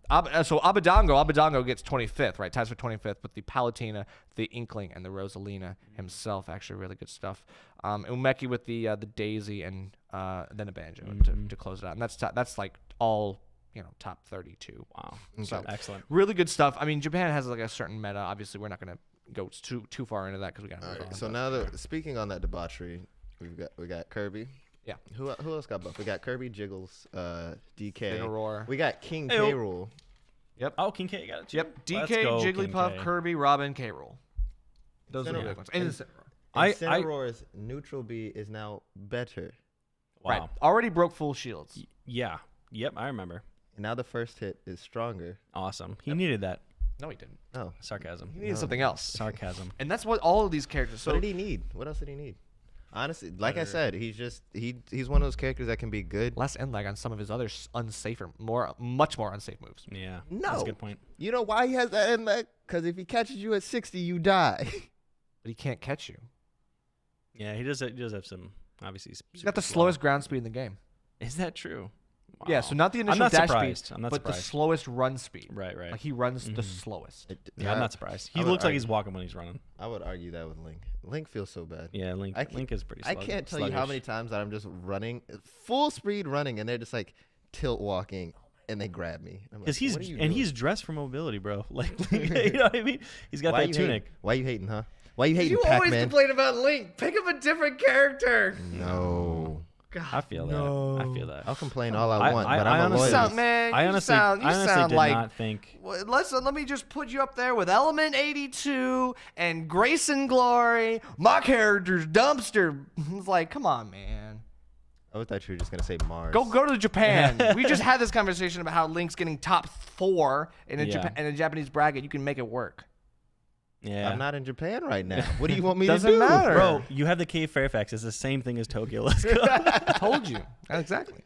So Abadongo gets 25th, right? Ties for 25th with the Palatina, the Inkling, and the Rosalina himself. Actually, really good stuff. Umeki with the Daisy and then a Banjo to close it out. And that's like all top 32. Wow. So Excellent. really good stuff. I mean, Japan has like a certain meta. Obviously, we're not gonna go too far into that because we got. All right, so now that speaking on that debauchery, we got Kirby. Yeah. Who else got buffed? We got Kirby, Jiggles, DK. Roar. We got King Ayo. K. Rool. Oh, King K got it too. Yep. Let's DK, go, King Jigglypuff, K. Kirby, Robin, K. Rool. Those are the Cinnamon. big ones. And Cinnamon. I- And Cinnaroar's neutral B is now better. Wow. Right. Already broke full shields. Yeah. Yep. I remember. And now the first hit is stronger. Awesome. He needed that. No, he didn't. Oh, Sarcasm. He needed something else. Sarcasm. And that's what all of these characters. So what did he need? What else did he need? Honestly, like I said, he's one of those characters that can be good. less end lag on some of his other unsafer, much more unsafe moves. Yeah. No. That's a good point. You know why he has that in leg? Because if he catches you at 60, you die. But he can't catch you. Yeah, he does have some obviously. He's got the slowest ground speed in the game. Is that true? Yeah, Wow. so not the I'm initial not dash surprised. speed, I'm not but the surprised. slowest run speed. Right. Like he runs the slowest. Yeah, I'm not surprised. He I would looks like argue- he's walking when he's running. I would argue that with Link. Link feels so bad. Yeah, Link. Link is pretty. I can't tell you how many times that I'm just running, full speed running, and they're just like tilt walking, and they grab me. I'm like, Because "What are you he's doing?" dressed for mobility, bro. Like, you know what I mean? He's got Why that you tunic. hating? Why you hating, huh? Why you hating, Pac-Man? about Link. Pick up a different character. No. God, I feel that. I feel that. I'll complain all I want, but I'm a honestly- loyalist. Sound, man, I you honestly, sound did like. not think. Well, let me just put you up there with Element 82 and Grace and Glory. My character's dumpster. It's like, come on, man. I thought you were just gonna say Mars. Go to Japan. We just had this conversation about how Link's getting top 4 in Yeah. in a Japanese bracket. You can make it work. Yeah. I'm not in Japan right now. What do you want me Doesn't to do? matter. Bro, you have the K Fairfax. It's the same thing as Tokyo. Let's go. I told you. Exactly.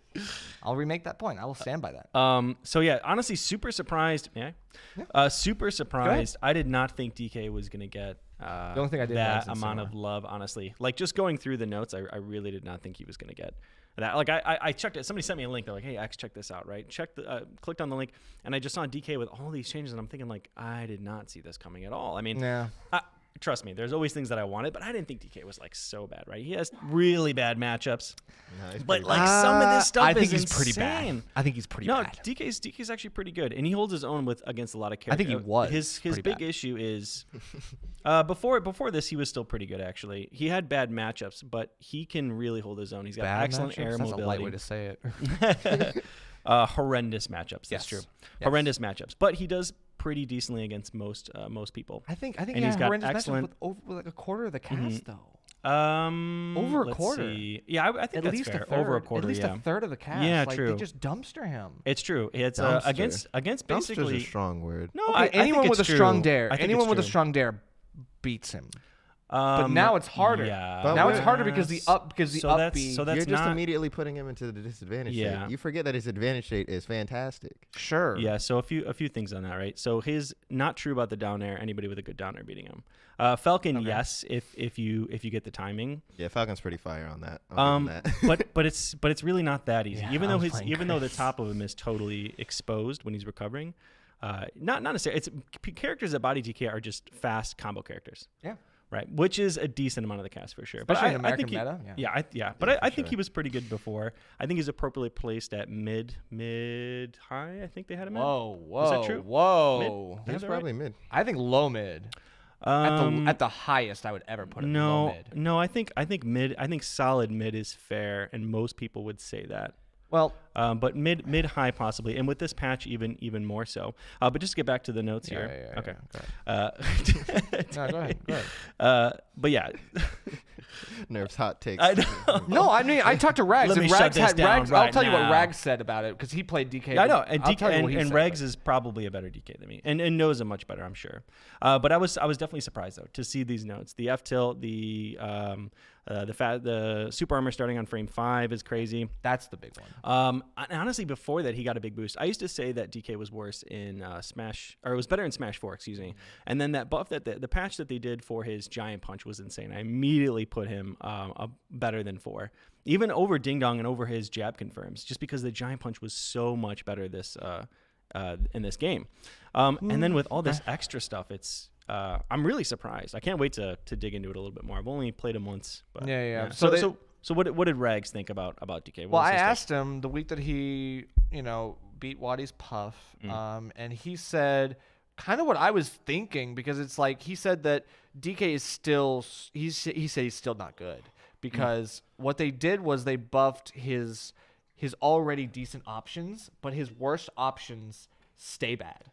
I'll remake that point. I will stand by that. So yeah, honestly, super surprised. Yeah. Super surprised. I did not think DK was gonna get The only thing I did that was amount of love. Honestly, like just going through the notes, I really did not think he was gonna get that. Like I checked it. Somebody sent me a link. They're like, "Hey, X, check this out." Right? Clicked on the link, and I just saw DK with all these changes, and I'm thinking like, I did not see this coming at all. I mean, Yeah. trust me, there's always things that I wanted, but I didn't think DK was like so bad. Right? He has really bad matchups. No, he's But pretty like some of this stuff I think is he's pretty insane. bad. I think he's pretty No, bad. DK's actually pretty good, and he holds his own against a lot of I characters. think he was His pretty big bad. issue is before this he was still pretty good actually. He had bad matchups, but he can really hold his own. He's got Bad excellent matchups? air That's mobility. a light way to say it. Horrendous matchups. That's Yes. true. Yes. Horrendous matchups, but he does pretty decently against most people. I think And he he's had got horrendous matchups excellent- with like a quarter of the cast though. Over a let's quarter. see. Yeah, I think At that's least fair. a third. Over a quarter. At least yeah. a third of the cast. Yeah, like, true. They just dumpster him. It's true. It's Dumpster. against Dumpster's basically. a strong word. No, Okay, I anyone think with a it's strong true. dare, I think anyone it's with a true. strong dare beats him. But now it's harder. Yeah. But Now it's where- harder because the up so that's B. so that's You're just not immediately putting him into the disadvantage Yeah. state. You forget that his advantage state is fantastic. Sure. Yeah, so a few things on that, right? So his not true about the down air. Anybody with a good down air beating him. Falcon, yes, if you get the timing. Yeah, Falcon's pretty fire on that. I'll give him that. but it's really not that easy. Yeah, even I though was playing the Chris. top of him is totally exposed when he's recovering. Not necessarily. It's characters that body DK are just fast combo characters. Yeah. Right, which is a decent amount of the cast for sure. Especially in I American think he, meta, yeah. But I for think sure. he was pretty good before. I think he's appropriately placed at mid high. I think they had him at. Whoa. Is that true? Whoa. He was that probably mid. I think low mid. At the highest I would ever put him. Low mid. No, I think mid. I think solid mid is fair, and most people would say that. Well, But mid high possibly, and with this patch even more so. But just to get back to the notes here. yeah, Okay. no, go ahead. But yeah, Nerf's hot takes. I know. No, I mean I talked to Rags. Let and me Rags shut this had down Rags. I'll right tell you what now. Rags said about it because he played DK. Yeah, I know, and I'll DK tell you what he and said, Regs but- is probably a better DK than me, and knows him much better, I'm sure. But I was definitely surprised though to see these notes. The F tilt, the super armor starting on frame 5 is crazy. That's the big one. And honestly, before that, he got a big boost. I used to say that DK was worse in Smash, or it was better in Smash 4, excuse me. And then that buff, that the patch that they did for his Giant Punch was insane. I immediately put him better than 4, even over Ding Dong and over his jab confirms, just because the Giant Punch was so much better in this game. And then with all this extra stuff, it's I'm really surprised. I can't wait to dig into it a little bit more. I've only played him once. But Yeah. So what did Rags think about DK? What Well, was I his take? asked him the week that he, beat Wadi's Puff, and he said kind of what I was thinking because it's like he said that DK is still he said he's still not good because what they did was they buffed his already decent options, but his worst options stay bad.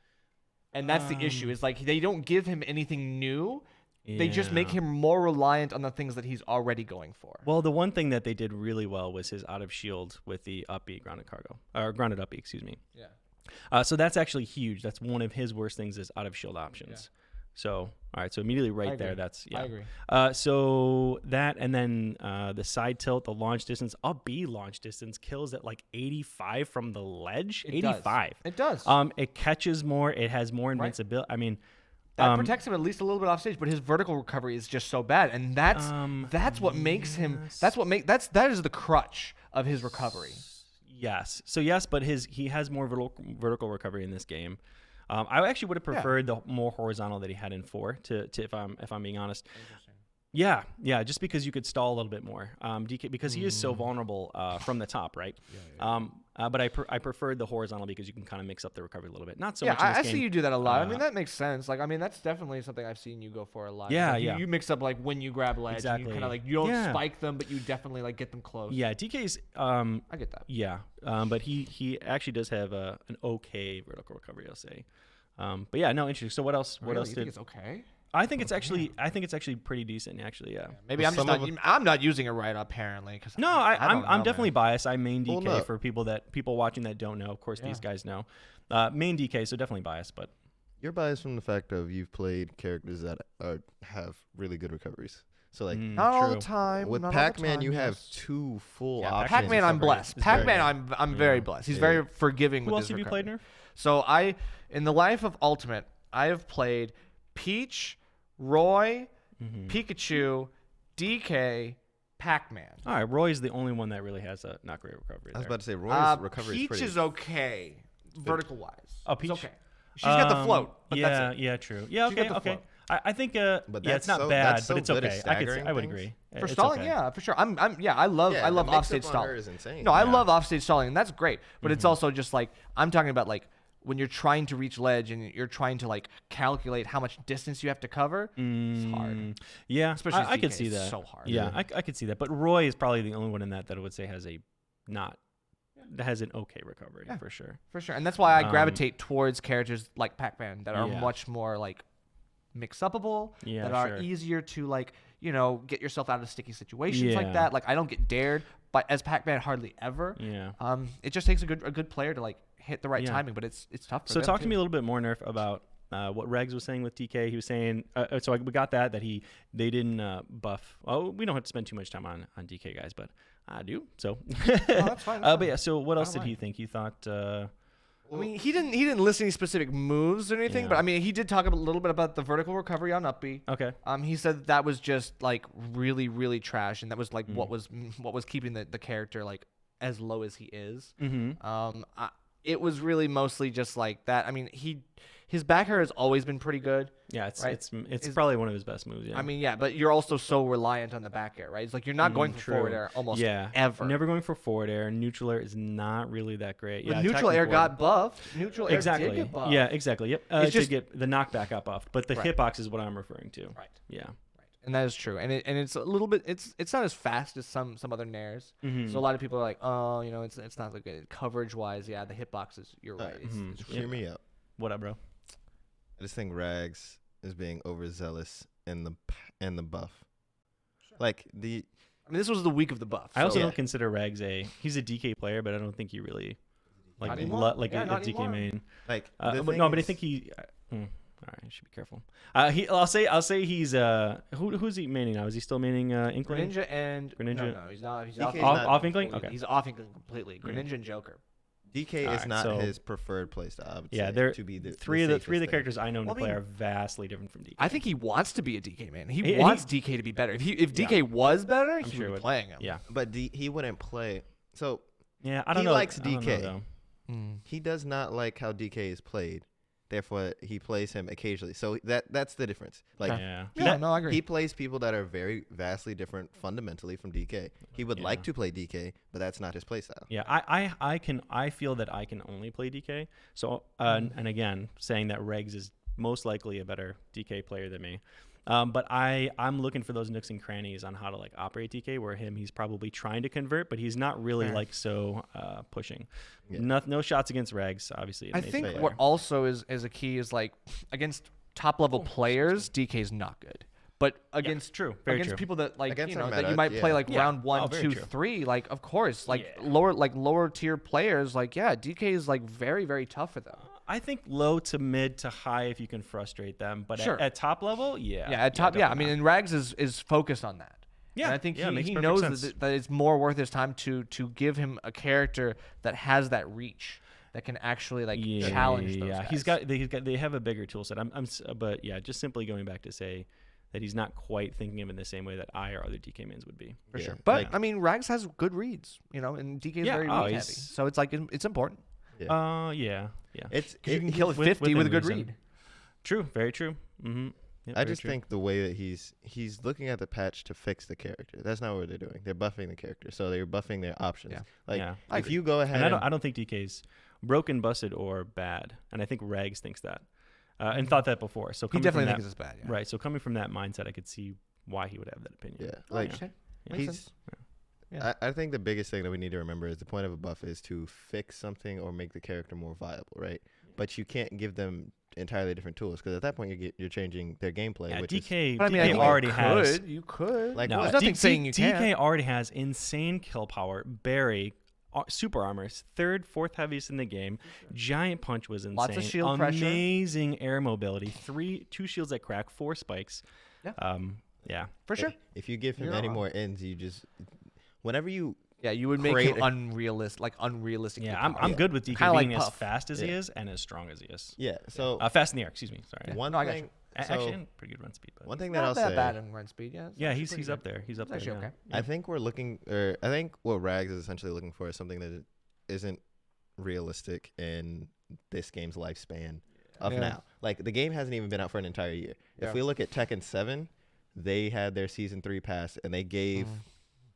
And that's the issue. Is like they don't give him anything new. They just make Yeah. him more reliant on the things that he's already going for. Well, the one thing that they did really well was his out of shield with the up B grounded cargo, or grounded up B, excuse me. Yeah. So that's actually huge. That's one of his worst things is out of shield options. So all right, so immediately right there, agree. that's I agree. So that and then the side tilt, the launch distance, up B launch distance kills at like 85 from the ledge. It does. 85. It does. It catches more. It has more invincibility. I mean. That protects him at least a little bit off stage, but his vertical recovery is just so bad, and that's what makes him. That is the crutch of his recovery. Yes. So yes, but he has more vertical recovery in this game. I actually would have preferred the more horizontal that he had in 4. To if I'm being honest. Yeah, just because you could stall a little bit more, DK, because he is so vulnerable from the top, right? But I preferred the horizontal because you can kind of mix up the recovery a little bit. Not so much in this I game. see you do that a lot. I mean, that makes sense. Like, I mean, that's definitely something I've seen you go for a lot. Yeah, Like, yeah. You mix up like when you grab ledge, and you Exactly. kind of like you don't Yeah. spike them, but you definitely like get them close. Yeah, DK's. I get that. Yeah, but he actually does have an okay vertical recovery, I'll say. But yeah, no, interesting. So what else? What Really? else You did? think it's okay? I think it's actually pretty decent. Actually, yeah. Maybe Well, I'm just some not. of I'm not using it right apparently. Cause No, I'm I'm definitely biased. I main Well, DK no. for people watching that don't know. Of course, these Yeah. guys know. Main DK, so definitely biased. But You're biased from the fact of you've played characters that have really good recoveries. So like Not all the true. time. with not all the Pac-Man, time, you have yes. 2 full Yeah, options. Pac-Man, I'm recovery. blessed. It's very Pac-Man, I'm very Yeah. blessed. He's Yeah. very forgiving Who with else his have you recovery. played, Nerf? So in the life of Ultimate, I have played Peach, Roy, Pikachu, DK, Pac-Man. All right, Roy's the only one that really has a not great recovery. I was there. about to say Roy's recovery Peach is pretty. is okay, vertical wise. Oh, It's Peach? okay. She's got the float, but yeah, that's it. yeah, true. Yeah, She's okay, got the okay. float. I think, But yeah, that's it's not so- bad, that's but so it's good at okay. staggering I would things. agree. For It's stalling, okay. yeah, for sure. I love Yeah, the offstage mix-up on stalling. her is insane. No, I Yeah. love offstage stalling, and that's great. But it's also just like I'm talking about like when you're trying to reach ledge and you're trying to like calculate how much distance you have to cover. It's hard. Yeah, Especially I could DK, see it's that. so hard. Yeah, I could see that. But Roy is probably the only one in that I would say has a not that has an okay recovery for sure. For sure. And that's why I gravitate towards characters like Pac-Man that are Yeah. much more like mix-upable, Yeah, that are sure. easier to like, get yourself out of sticky situations like Yeah. that. Like I don't get dared, but as Pac-Man hardly ever. Yeah. It just takes a good player to like hit the right Yeah. timing, but it's tough. For So them talk to too. me a little bit more, Nerf, about what Regs was saying with DK. He was saying, we got that they didn't buff. Oh, we don't have to spend too much time on DK guys, but I do. So, that's fine, that's but yeah. So what else don't did he mind. think? He thought. I mean, he didn't list any specific moves or anything, Yeah. but I mean, he did talk a little bit about the vertical recovery on up B. Okay. He said that was just like really, really trash, and that was like Mm. what was keeping the character like as low as he is. Mm-hmm. It was really mostly just like that. I mean, his back air has always been pretty good. Yeah, it's Right. it's Is- probably one of his best moves. Yeah. I mean, yeah, but you're also so reliant on the back air, right? It's like you're not going for true. forward air almost yeah, ever. Never going for forward air. Neutral air is not really that great. But Yeah, neutral attacking air forward- got buffed. Neutral air exactly. did get buffed. Yeah, exactly. Yep. It's It just- did get the knockback got buffed, but the Right. hitbox is what I'm referring to. Right. Yeah. And that is true, and it's a little bit it's not as fast as some other nairs. Mhm. So a lot of people are like, oh, it's not so good coverage wise. Yeah, the hitboxes. You're right. It's, Mhm. it's Yeah. Hear me out. What up, bro? I just think Rags is being overzealous in the buff. Like the I mean, this was the week of the buff. I also so- Yeah. don't consider Rags he's a DK player, but I don't think he really like Not anymore. like Yeah, a not DK anymore. main. like But the no, thing but I is- think he. All right, I should be careful. I'll say he's who's he maining now? Is he still maining Inkling? Greninja and Greninja. No, he's not. He's DK off, is Off, not- off Inkling? Okay. He's off Inkling completely. Greninja and Joker. DK is Alright, not so- his preferred playstyle. I would Yeah, say, they're to be the three of the safest thing. characters I know Well, to I play mean- are vastly different from DK. I think he wants to be a DK man. He And wants DK to be better. If DK was better, he sure would he be would. playing him. Yeah. But he wouldn't play. So Yeah, I don't He know. likes I don't know, DK. though. he does not like how DK is played. Therefore, he plays him occasionally. So that's the difference. Like Yeah. Yeah, no, I agree. he plays people that are very vastly different fundamentally from DK. He would like Yeah. to play DK, but that's not his playstyle. Yeah, I feel that I can only play DK. So and again, saying that Regs is most likely a better DK player than me. But I'm looking for those nooks and crannies on how to like operate DK. Where he's probably trying to convert, but he's not really Fair. like so pushing. Yeah. No shots against Regs, obviously. I amazing think player. what also is a key is like against top level players, DK's not good. But against true, very against true. people that like Against you know our that you meta, might play yeah. like Yeah. round Oh, one, very 2, true. 3, like of course, like Yeah. lower tier players, like yeah, DK is like very, very tough for them. I think low to mid to high if you can frustrate them, but Sure. at top level, yeah. Yeah, at top, yeah. I definitely mean, not. and Rags is focused on that. Yeah, and I think yeah, makes he perfect knows sense. that it's more worth his time to give him a character that has that reach, that can actually like challenge those guys. They have a bigger tool set. But yeah, just simply going back to say that he's not quite thinking of it in the same way that I or other DK mains would be. for Yeah, sure. But like- I mean, Rags has good reads, and DK is Yeah, very oh, read heavy, he's- so it's like it's important. Yeah. It's 'Cause you can it- kill it with- 50 with a within good reason. read. True, very true. Mm-hmm. I just think the way that he's looking at the patch to fix the character. That's not what they're doing. They're buffing the character, so they're buffing their options. Yeah. Like Yeah. I if agree. you go ahead, And I don't think DK's broken, busted, or bad. And I think Rags thinks that, and thought that before. So He coming definitely from thinks that, it's bad. Yeah. right. So coming from that mindset, I could see why he would have that opinion. yeah, Oh, like interesting. Makes he's. sense. Yeah. I think the biggest thing that we need to remember is the point of a buff is to fix something or make the character more viable, right? But you can't give them entirely different tools because at that point you're changing their gameplay. Yeah, which is, DK, But I mean, DK I think already you has. could. You could. Like No, what? There's nothing D- saying you DK can't. already has insane kill power. Barry, super armors, third, fourth heaviest in the game. Giant punch was insane. Lots of shield pressure. Amazing air mobility. 2 shields that crack, 4 spikes. Yeah. Yeah. For sure. If you give him You're any not more ends, you just whenever you Yeah, you would make create him a- unrealistic. Yeah, to I'm power. good with DK Kinda like being as Puff. fast as he Yeah. is and as strong as he is. yeah. So Fast in the air, excuse me. Sorry. one No, I got thing, you. Actually, and pretty good run speed. But one thing that Not I'll that say, bad in run speed. Yeah. it's yeah, actually he's pretty up good. there. He's up It's there. actually yeah. okay. Yeah. I think we're looking, or I think what Rags is essentially looking for is something that isn't realistic in this game's lifespan of Yeah. now. Like the game hasn't even been out for an entire year. Yeah. If we look at Tekken 7, they had their season 3 pass and they gave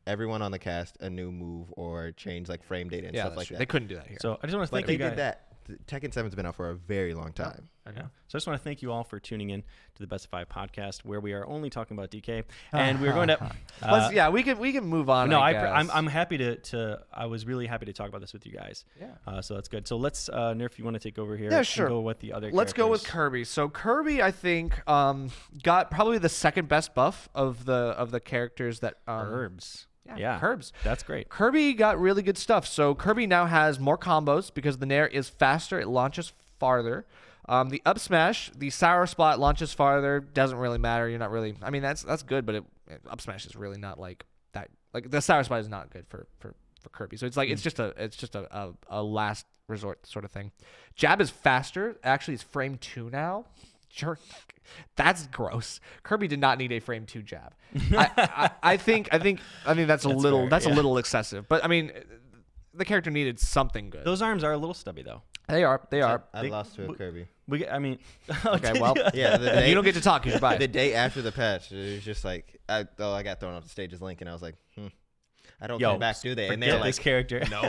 everyone on the cast a new move or change like frame data and Yeah, stuff that's like true. that. They couldn't do that here. So I just want to But thank they you guys. did that Tekken 7's been out for a very long time. Yeah. So I just want to thank you all for tuning in to the Best of 5 podcast, where we are only talking about DK, and we're going to. we can move on. No, I guess. I'm happy to. I was really happy to talk about this with you guys. Yeah. So that's good. So let's, Nerf, you want to take over here? Yeah, sure. And go with the other. Let's go with characters? Kirby. So Kirby, I think, got probably the second best buff of the characters that Herbs. Yeah, Herbs. That's great. Kirby got really good stuff. So Kirby now has more combos because the Nair is faster. It launches farther. The up smash, the sour spot launches farther. Doesn't really matter. You're not really. I mean, that's good, but up smash is really not like that. Like the sour spot is not good for Kirby. So it's like it's just a last resort sort of thing. Jab is faster. Actually, it's frame 2 now. Sure. That's gross. Kirby did not need a frame 2 jab. I think that's a little fair, a little excessive. But I mean, the character needed something good. Those arms are a little stubby though. They are. I lost to a Kirby. I mean, Okay, well, Yeah, the day, you don't get to talk. You should buy the it. day after the patch, it was just like, I got thrown off the stage as Link, and I was like, I don't Yo, come back, do they? And forget they're like, this character. no,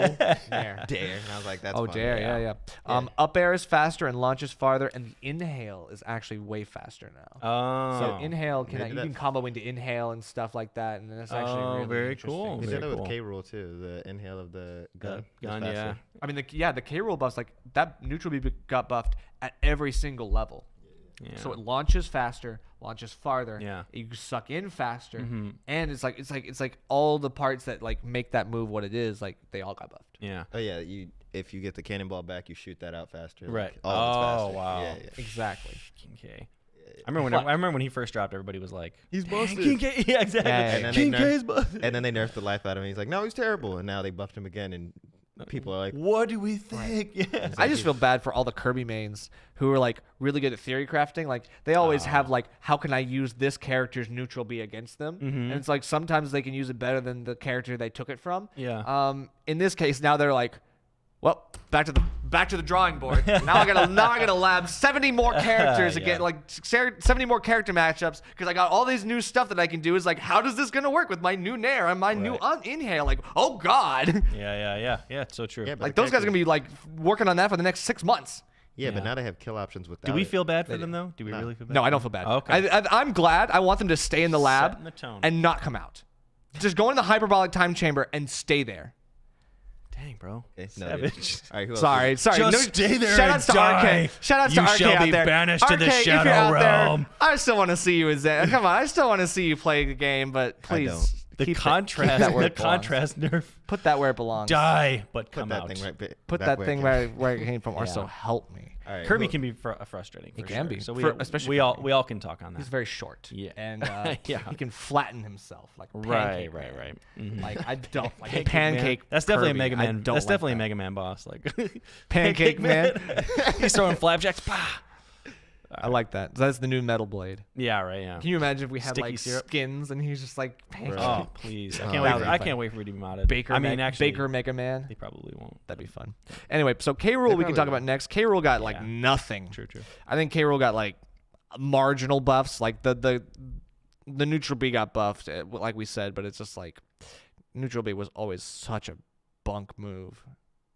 Dare. dare. And I was like, that's Oh, fine. dare, yeah. Up air is faster and launches farther, and the inhale is actually way faster now. Oh. So inhale They did you that- can combo into inhale and stuff like that, and that's actually really very interesting. cool. They Very did it with cool. K. Rool too. The inhale of the gun. The was gun, yeah. faster. I mean, the K roll buffs, like that neutral beam got buffed at every single level. Yeah. So it launches faster, launches farther. Yeah. You suck in faster, Mhm. and it's like all the parts that like make that move what it is. Like they all got buffed. Yeah. Oh yeah, if you get the cannonball back, you shoot that out faster. Right. Like, all of it's Oh, faster. wow. Yeah, yeah. Exactly. King K. I remember when he first dropped, everybody was like, He's "Dang, busted." King K. Yeah, exactly. Yeah, And then King they K is busted. And then they nerfed the life out of him. He's like, no, he's terrible. And now they buffed him again, and people are like, What do we think? Yeah. I just feel bad for all the Kirby mains who are like really good at theory crafting. Like they always have like, how can I use this character's neutral B against them? And it's like sometimes they can use it better than the character they took it from. Yeah. In this case, now they're like, well, back to the drawing board. Now I gotta lab 70 more characters Yeah. again, like 70 more character matchups because I got all these new stuff that I can do. Is like, how does this gonna work with my new Nair and my new inhale? Like, oh god, Yeah. It's so true. Yeah, but like the those guys are gonna be like working on that for the next 6 months. yeah, but Yeah. now they have kill options without Do we it. feel bad for They them do. though? Do we No. really feel bad? No, I don't feel bad. Okay. I'm glad. I want them to stay in the lab Setting the tone. and not come out. Just go in the hyperbolic time chamber and stay there. Dang, bro. Okay, no, Savage. All right, who else? Sorry. Just stay there Shout and outs to die. RK. Shout outs You to RK shall out be there. banished to the RK, if you're Shadow out there, Realm. I still want to see you as that. Come on, I still want to see you play the game, but please don't. The keep contrast. that where The it belongs. contrast nerf. Put that where it belongs. Die, but Put come that out. thing right Put back that where it thing came. where it came from, or Yeah. so help me. All right, Kirby who- can be frustrating. For He can sure. be. So Especially we all Kirby. we all can talk on that. He's very short. Yeah. And Yeah. he can flatten himself like a Right. pancake. Right. Mhm. Like I don't like Pancake pancake. Man. That's definitely Kirby. a Mega I Man. don't That's like definitely a that. Mega Man boss. Like Pancake Man. He's throwing flapjacks. Pah! I like that. That's the new Metal Blade. Yeah. Right. Yeah. Can you imagine if we had Sticky like syrup. skins and he's just like pancake? Oh please! I Oh, can't that wait. would For, be I fun. can't wait for it to be modded. Baker, I mean, actually, Baker Mega Man. They probably won't. That'd be fun. Anyway, so K. Rool we can probably talk will. about next. K. Rool got like Yeah. nothing. True. I think K. Rool got like marginal buffs. Like the neutral B got buffed, like we said, but it's just like neutral B was always such a bunk move.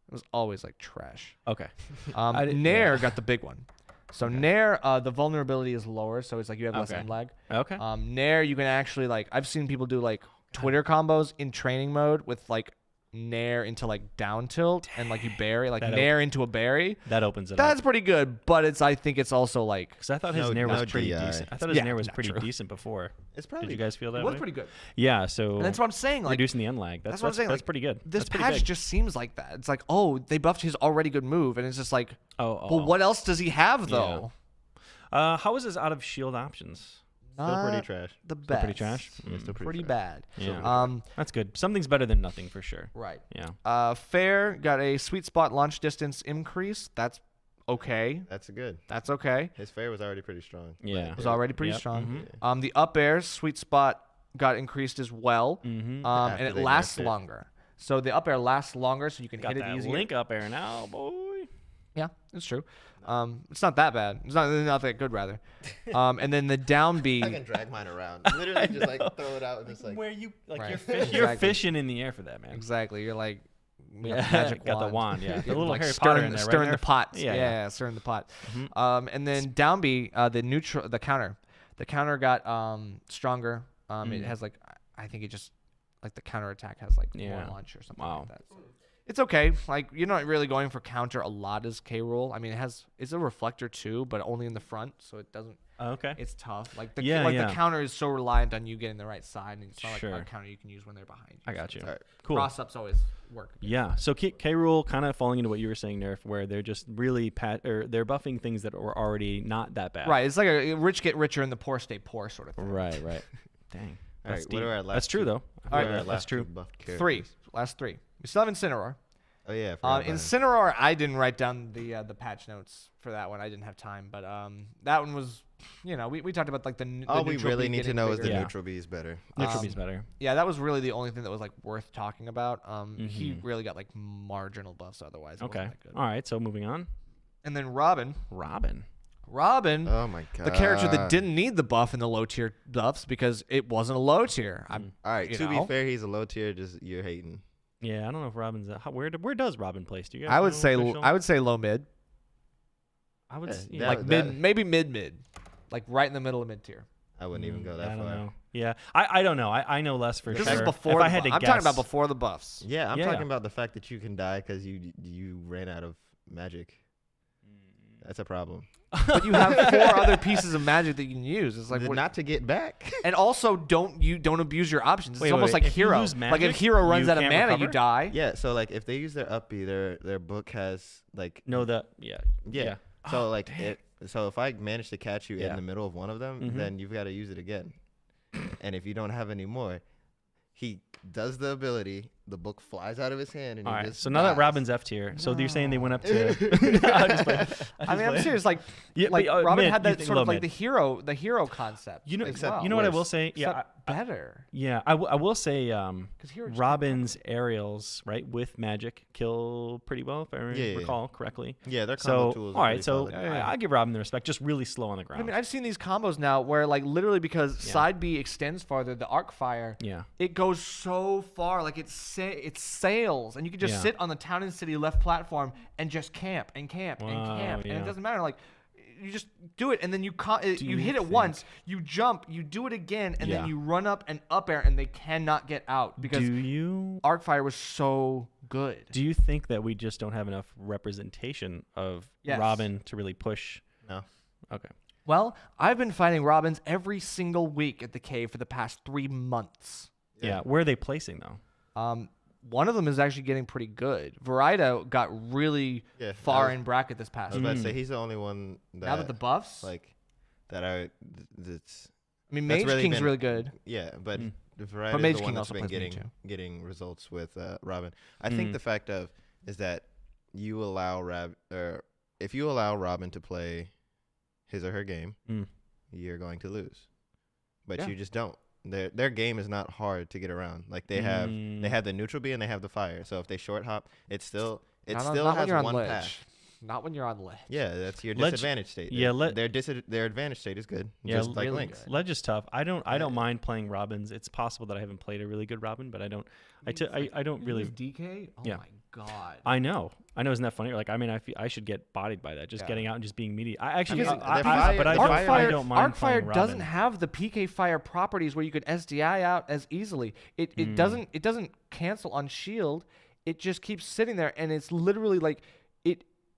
It was always like trash. Okay. I didn't- Nair yeah. got the big one. So Nair, the vulnerability is lower, so it's like you have less Okay. end lag. Okay. Nair, you can actually like I've seen people do like Twitter combos in training mode with like Nair into like down tilt and like you bury like That Nair into a berry. That opens it That's up. pretty good, but it's I think it's also like Because I thought his No- Nair was no pretty DI. decent. I thought his Yeah, Nair was not pretty true. decent before. It's Did probably you guys feel that it was way? pretty good. Yeah. So And that's what I'm saying. Like reducing the end lag. that's what I'm saying, That's like, pretty good. this That's pretty patch big. just seems like that. It's like, oh, they buffed his already good move, and it's just like, Oh. well, what else does he have though? How is his out of shield options? still Not pretty trash. the Still best. pretty trash. Yeah, still Pretty trash. bad. Yeah. That's good. Something's better than nothing for sure. Right. Yeah. Fair got a sweet spot launch distance increase. That's okay. That's good. That's okay. His fair was already pretty strong. Yeah. It was already pretty Yep. strong. Mhm. The up air sweet spot got increased as well. Mm-hmm. And After it they lasts nerfed it. longer. So the up air lasts longer, so you can Got hit it that easier. link up air now, boy. Yeah, it's true. It's not that bad. It's not that good, rather. And then the down B. I can drag mine around. Literally just like throw it out and just like. Where you like Right. you're Exactly. fishing in the air for that, man. Exactly. You're like we got the magic got wand. the wand. Yeah, the little like Harry stirring, Potter in there, right stirring there. the pot. Yeah, Yeah, yeah. stirring the pot. Mhm. And then down B, the counter. The counter got stronger. It has like I think it just like the counter attack has like more Yeah. launch or something Wow. like that. So it's okay. Like you're not really going for counter a lot as K Rool. I mean, it's a reflector too, but only in the front, so it doesn't. Oh, okay. It's tough. Like the Yeah. the counter is so reliant on you getting the right side, and it's not like Sure. a counter you can use when they're behind you. I got you. All right. Cool. Cross ups always work. Yeah. So K Rool kind of falling into what you were saying, Nerf, where they're just really they're buffing things that were already not that bad. Right. It's like a rich get richer and the poor stay poor sort of thing. Right. Dang. All right, That's what deep. are our last That's true two- though. what All are right, our that's last two true. buffed characters? Three. Last three. We still have Incineroar. Oh yeah. I forgot about him. Incineroar, I didn't write down the patch notes for that one. I didn't have time, but that one was, we talked about like the All the we neutral really beam need to getting know is the bigger. Yeah. neutral B is better. Neutral Um, B's better. Yeah, that was really the only thing that was like worth talking about. He Mhm. really got like marginal buffs otherwise. It Okay. wasn't that good. All right. So moving on. And then Robin, Oh my god. the character that didn't need the buff in the low tier buffs because it wasn't a low tier. Mm. All right. you To know? be fair, he's a low tier. Just you're hating. Yeah. I don't know if Robin's where does Robin place? Do you guys? I would know say official? I would say low mid, I would. Yeah, s- that- yeah. like mid, maybe mid, like right in the middle of mid tier. I wouldn't even go that I don't far. know. Yeah. I don't know. I know less for This sure. is before. If I had to I'm guess, talking about before the buffs. Yeah, I'm Yeah, talking yeah. about the fact that you can die because you ran out of magic. That's a problem. But you have 4 other pieces of magic that you can use. It's like Then what, not to get back. and also don't abuse your options. It's Wait, almost wait, like if you hero. lose Like if magic, hero runs you out of can't mana, you recover? die. Yeah, so like if they use their up B, their book has like No, yeah. yeah. So Oh, like dang. so if I manage to catch you Yeah. in the middle of one of them, Mhm. then you've got to use it again. And if you don't have any more, he does the ability, the book flies out of his hand, and All he right. just So now that dies. Robin's F tier, so you're saying they went up to? I'm just playing. I mean, I'm serious. Like, Yeah, like but, Robin mid, had you that think sort of low like mid. the hero concept. You know, as well. you know what I will worse. say? Yeah, Except better. yeah. I will say, Because hero just- Robin's aerials, right, with magic kill pretty well, if I Yeah. recall correctly. Yeah, their combo So, tools. all are right, pretty so solid. Yeah. I give Robin the respect. Just really slow on the I ground. mean, I've seen these combos now where like literally because Yeah. side B extends farther, the arc fire. yeah. It goes so far, like it sails, and you can just Yeah. sit on the town and city left platform and just camp and camp and Wow, camp, and yeah. it doesn't matter. Like you just do it, and then you you hit it think- once, you jump, you do it again, and Yeah. then you run up and up air, and they cannot get out because Do you arc fire was so good. do you think that we just don't have enough representation of Yes. Robin to really push? No. Okay. Well, I've been fighting Robins every single week at the cave for the past 3 months. Yeah. Where are they placing though? One of them is actually getting pretty good. Varida got really Yeah, far I was- in bracket this I past was week. about to say he's the only one that Now that the buffs, like that I that's I mean, that's Mage really King's been- really good. yeah, but Mm. the variety But is Mage the one King that's also been plays getting Mewtwo. getting results with Robin. I think the fact of is that you allow if you allow Robin to play his or her game, Mm. you're going to lose. But Yeah. you just don't. Their game is not hard to get around. Like they have the neutral B and they have the fire. So if they short hop, it still Not has when you're on one ledge. path. Not when you're on ledge. Yeah, that's your Ledge- disadvantage state. yeah, their advantage state is good. Yeah, just like really Link's. good. Ledge is tough. I don't mind playing Robins. It's possible that I haven't played a really good Robin, but I don't really. DK. Oh Yeah. my god. I know. Isn't that funny? Like, I mean, I should get bodied by that. Just Yeah. getting out and just being meaty. I actually, Because I, the I- fire- but I the don't, fire- I don't mind Arcfire playing doesn't Robin. have the PK fire properties where you could SDI out as easily. It doesn't cancel on shield. It just keeps sitting there, and it's literally like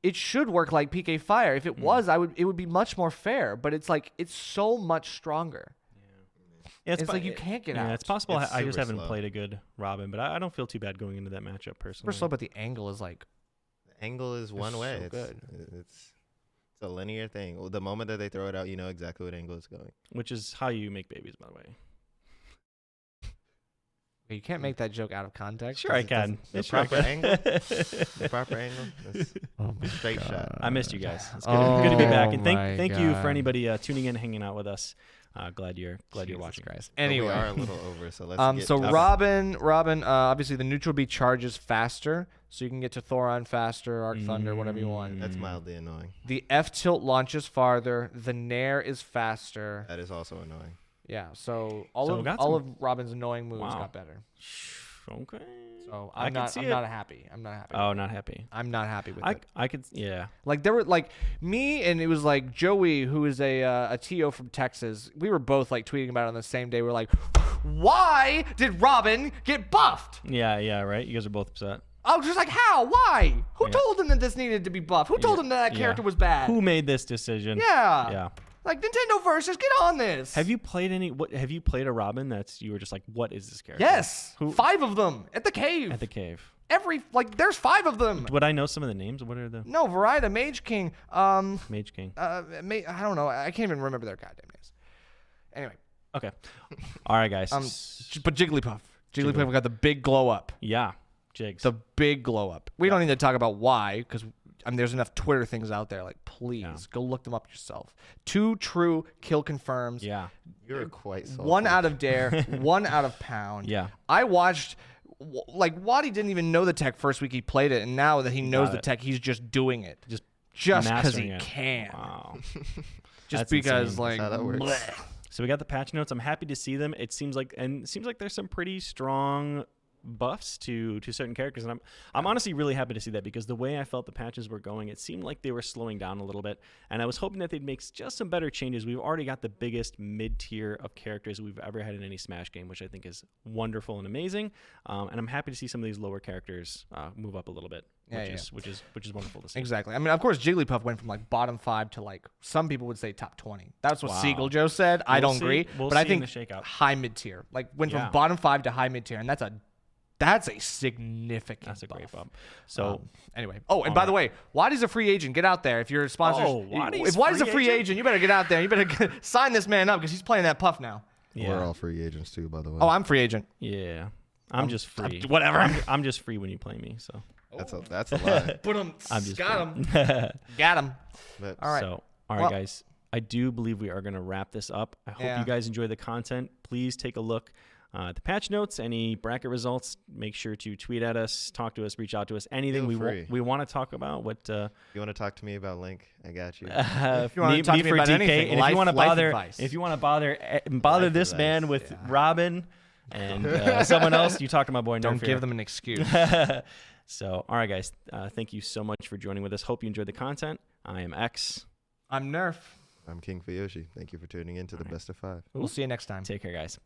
it should work like PK fire. If it was, it would be much more fair. But it's like it's so much stronger. Yeah, It's po- like you can't get yeah, out. it's possible. It's I just super haven't slow. played a good Robin, but I don't feel too bad going into that matchup personally. Super slow, but the angle is like Angle is one way. so It's, good. It's a linear thing. Well, the moment that they throw it out, you know exactly what angle it's going. Which is how you make babies, by the way. you can't make that joke out of context. Sure, I It doesn't- can. The Sure I proper can. angle. The proper angle. That's Oh my straight shot. I missed you guys. It's good to be back, and Oh my thank you for God. anybody tuning in, hanging out with us. Glad you're Jesus watching. Christ. But we are a Anyway, little over, so let's get so tough. Robin, obviously the neutral B charges faster, so you can get to Thoron faster, Arc Thunder, whatever you want. That's mildly annoying. The F tilt launches farther. The Nair is faster. That is also annoying. Yeah, so all So of got all some- of Robin's annoying moves Wow. got better. Okay. So I I'm can not. see I'm it. not happy. I'm not happy. Oh, not happy. I'm not happy with it. I could, yeah. Like there were like me and it was like Joey, who is a TO from Texas. We were both like tweeting about it on the same day. We're like, why did Robin get buffed? Yeah, right? You guys are both upset. I was just like, how? Why? Who Yeah. told him that this needed to be buffed? Who told him that Yeah. character was bad? Who made this decision? Yeah. Yeah. Like Nintendo Versus, get on this. Have you played have you played a Robin that's you were just like, what is this character? Yes. Who? 5 of them at the cave. At the cave. There's 5 of them. Would I know some of the names? What are the No, Variety, Mage King. Mage King? I don't know. I can't even remember their goddamn names. Anyway, Okay. All right, guys. but Jigglypuff. Jigglypuff got the big glow up. Yeah. Jigs. The big glow up. We don't need to talk about why, because there's enough Twitter things out there. Like, please go look them up yourself. 2 true kill confirms. yeah. You're quite salty. 1 out of Dare. 1 out of Pound. Yeah. I watched. Like Waddy didn't even know the tech first week he played it, and now that he knows got the it. tech, he's just doing it. Just because mastering he it. can. Wow. Just That's because, insane. like, That's how that works. bleh. So we got the patch notes. I'm happy to see them. It seems like there's some pretty strong buffs to certain characters, and I'm honestly really happy to see that, because the way I felt the patches were going, it seemed like they were slowing down a little bit, and I was hoping that they'd make just some better changes. We've already got the biggest mid-tier of characters we've ever had in any Smash game, which I think is wonderful and amazing. And I'm happy to see some of these lower characters move up a little bit, which is wonderful to see. Exactly. I mean, of course, Jigglypuff went from like bottom 5 to like some people would say top 20. That's what Wow. Siegel Joe said. I We'll don't see. agree, We'll but I see in think the shakeout. high mid tier, like went Yeah. from bottom 5 to high mid tier, and that's a significant. That's a great buff. bump. So Anyway, and by the way, Waddy's a free agent. Get out there if you're a sponsor. Oh, Waddy's if Waddy's a free free agent? agent, you better get out there. You better sign this man up because he's playing that puff now. yeah, We're all free agents too, by the way. Oh, I'm free agent. yeah. I'm just free. Whatever. I'm just free when you play me. So That's a lie. Put him. I'm just Got free. him. Got him. But All right. So, all right, Well- guys. I do believe we are going to wrap this up. I hope Yeah. you guys enjoy the content. Please take a look at the patch notes, any bracket results. Make sure to tweet at us, talk to us, reach out to us. Anything Feel free. we want to talk about. What you want to talk to me about Link? I got you. if you wanna talk to me about anything, and life- if you want to life bother, advice. if you want to bother Life this advice, man with yeah. Robin and someone else, you talk to my boy. Don't Nerf here. give them an excuse. So, all right, guys. Thank you so much for joining with us. Hope you enjoyed the content. I am X. I'm Nerf. I'm King Fuyoshi. Thank you for tuning in to the All right. best of 5. We'll see you next time. Take care, guys. Bye.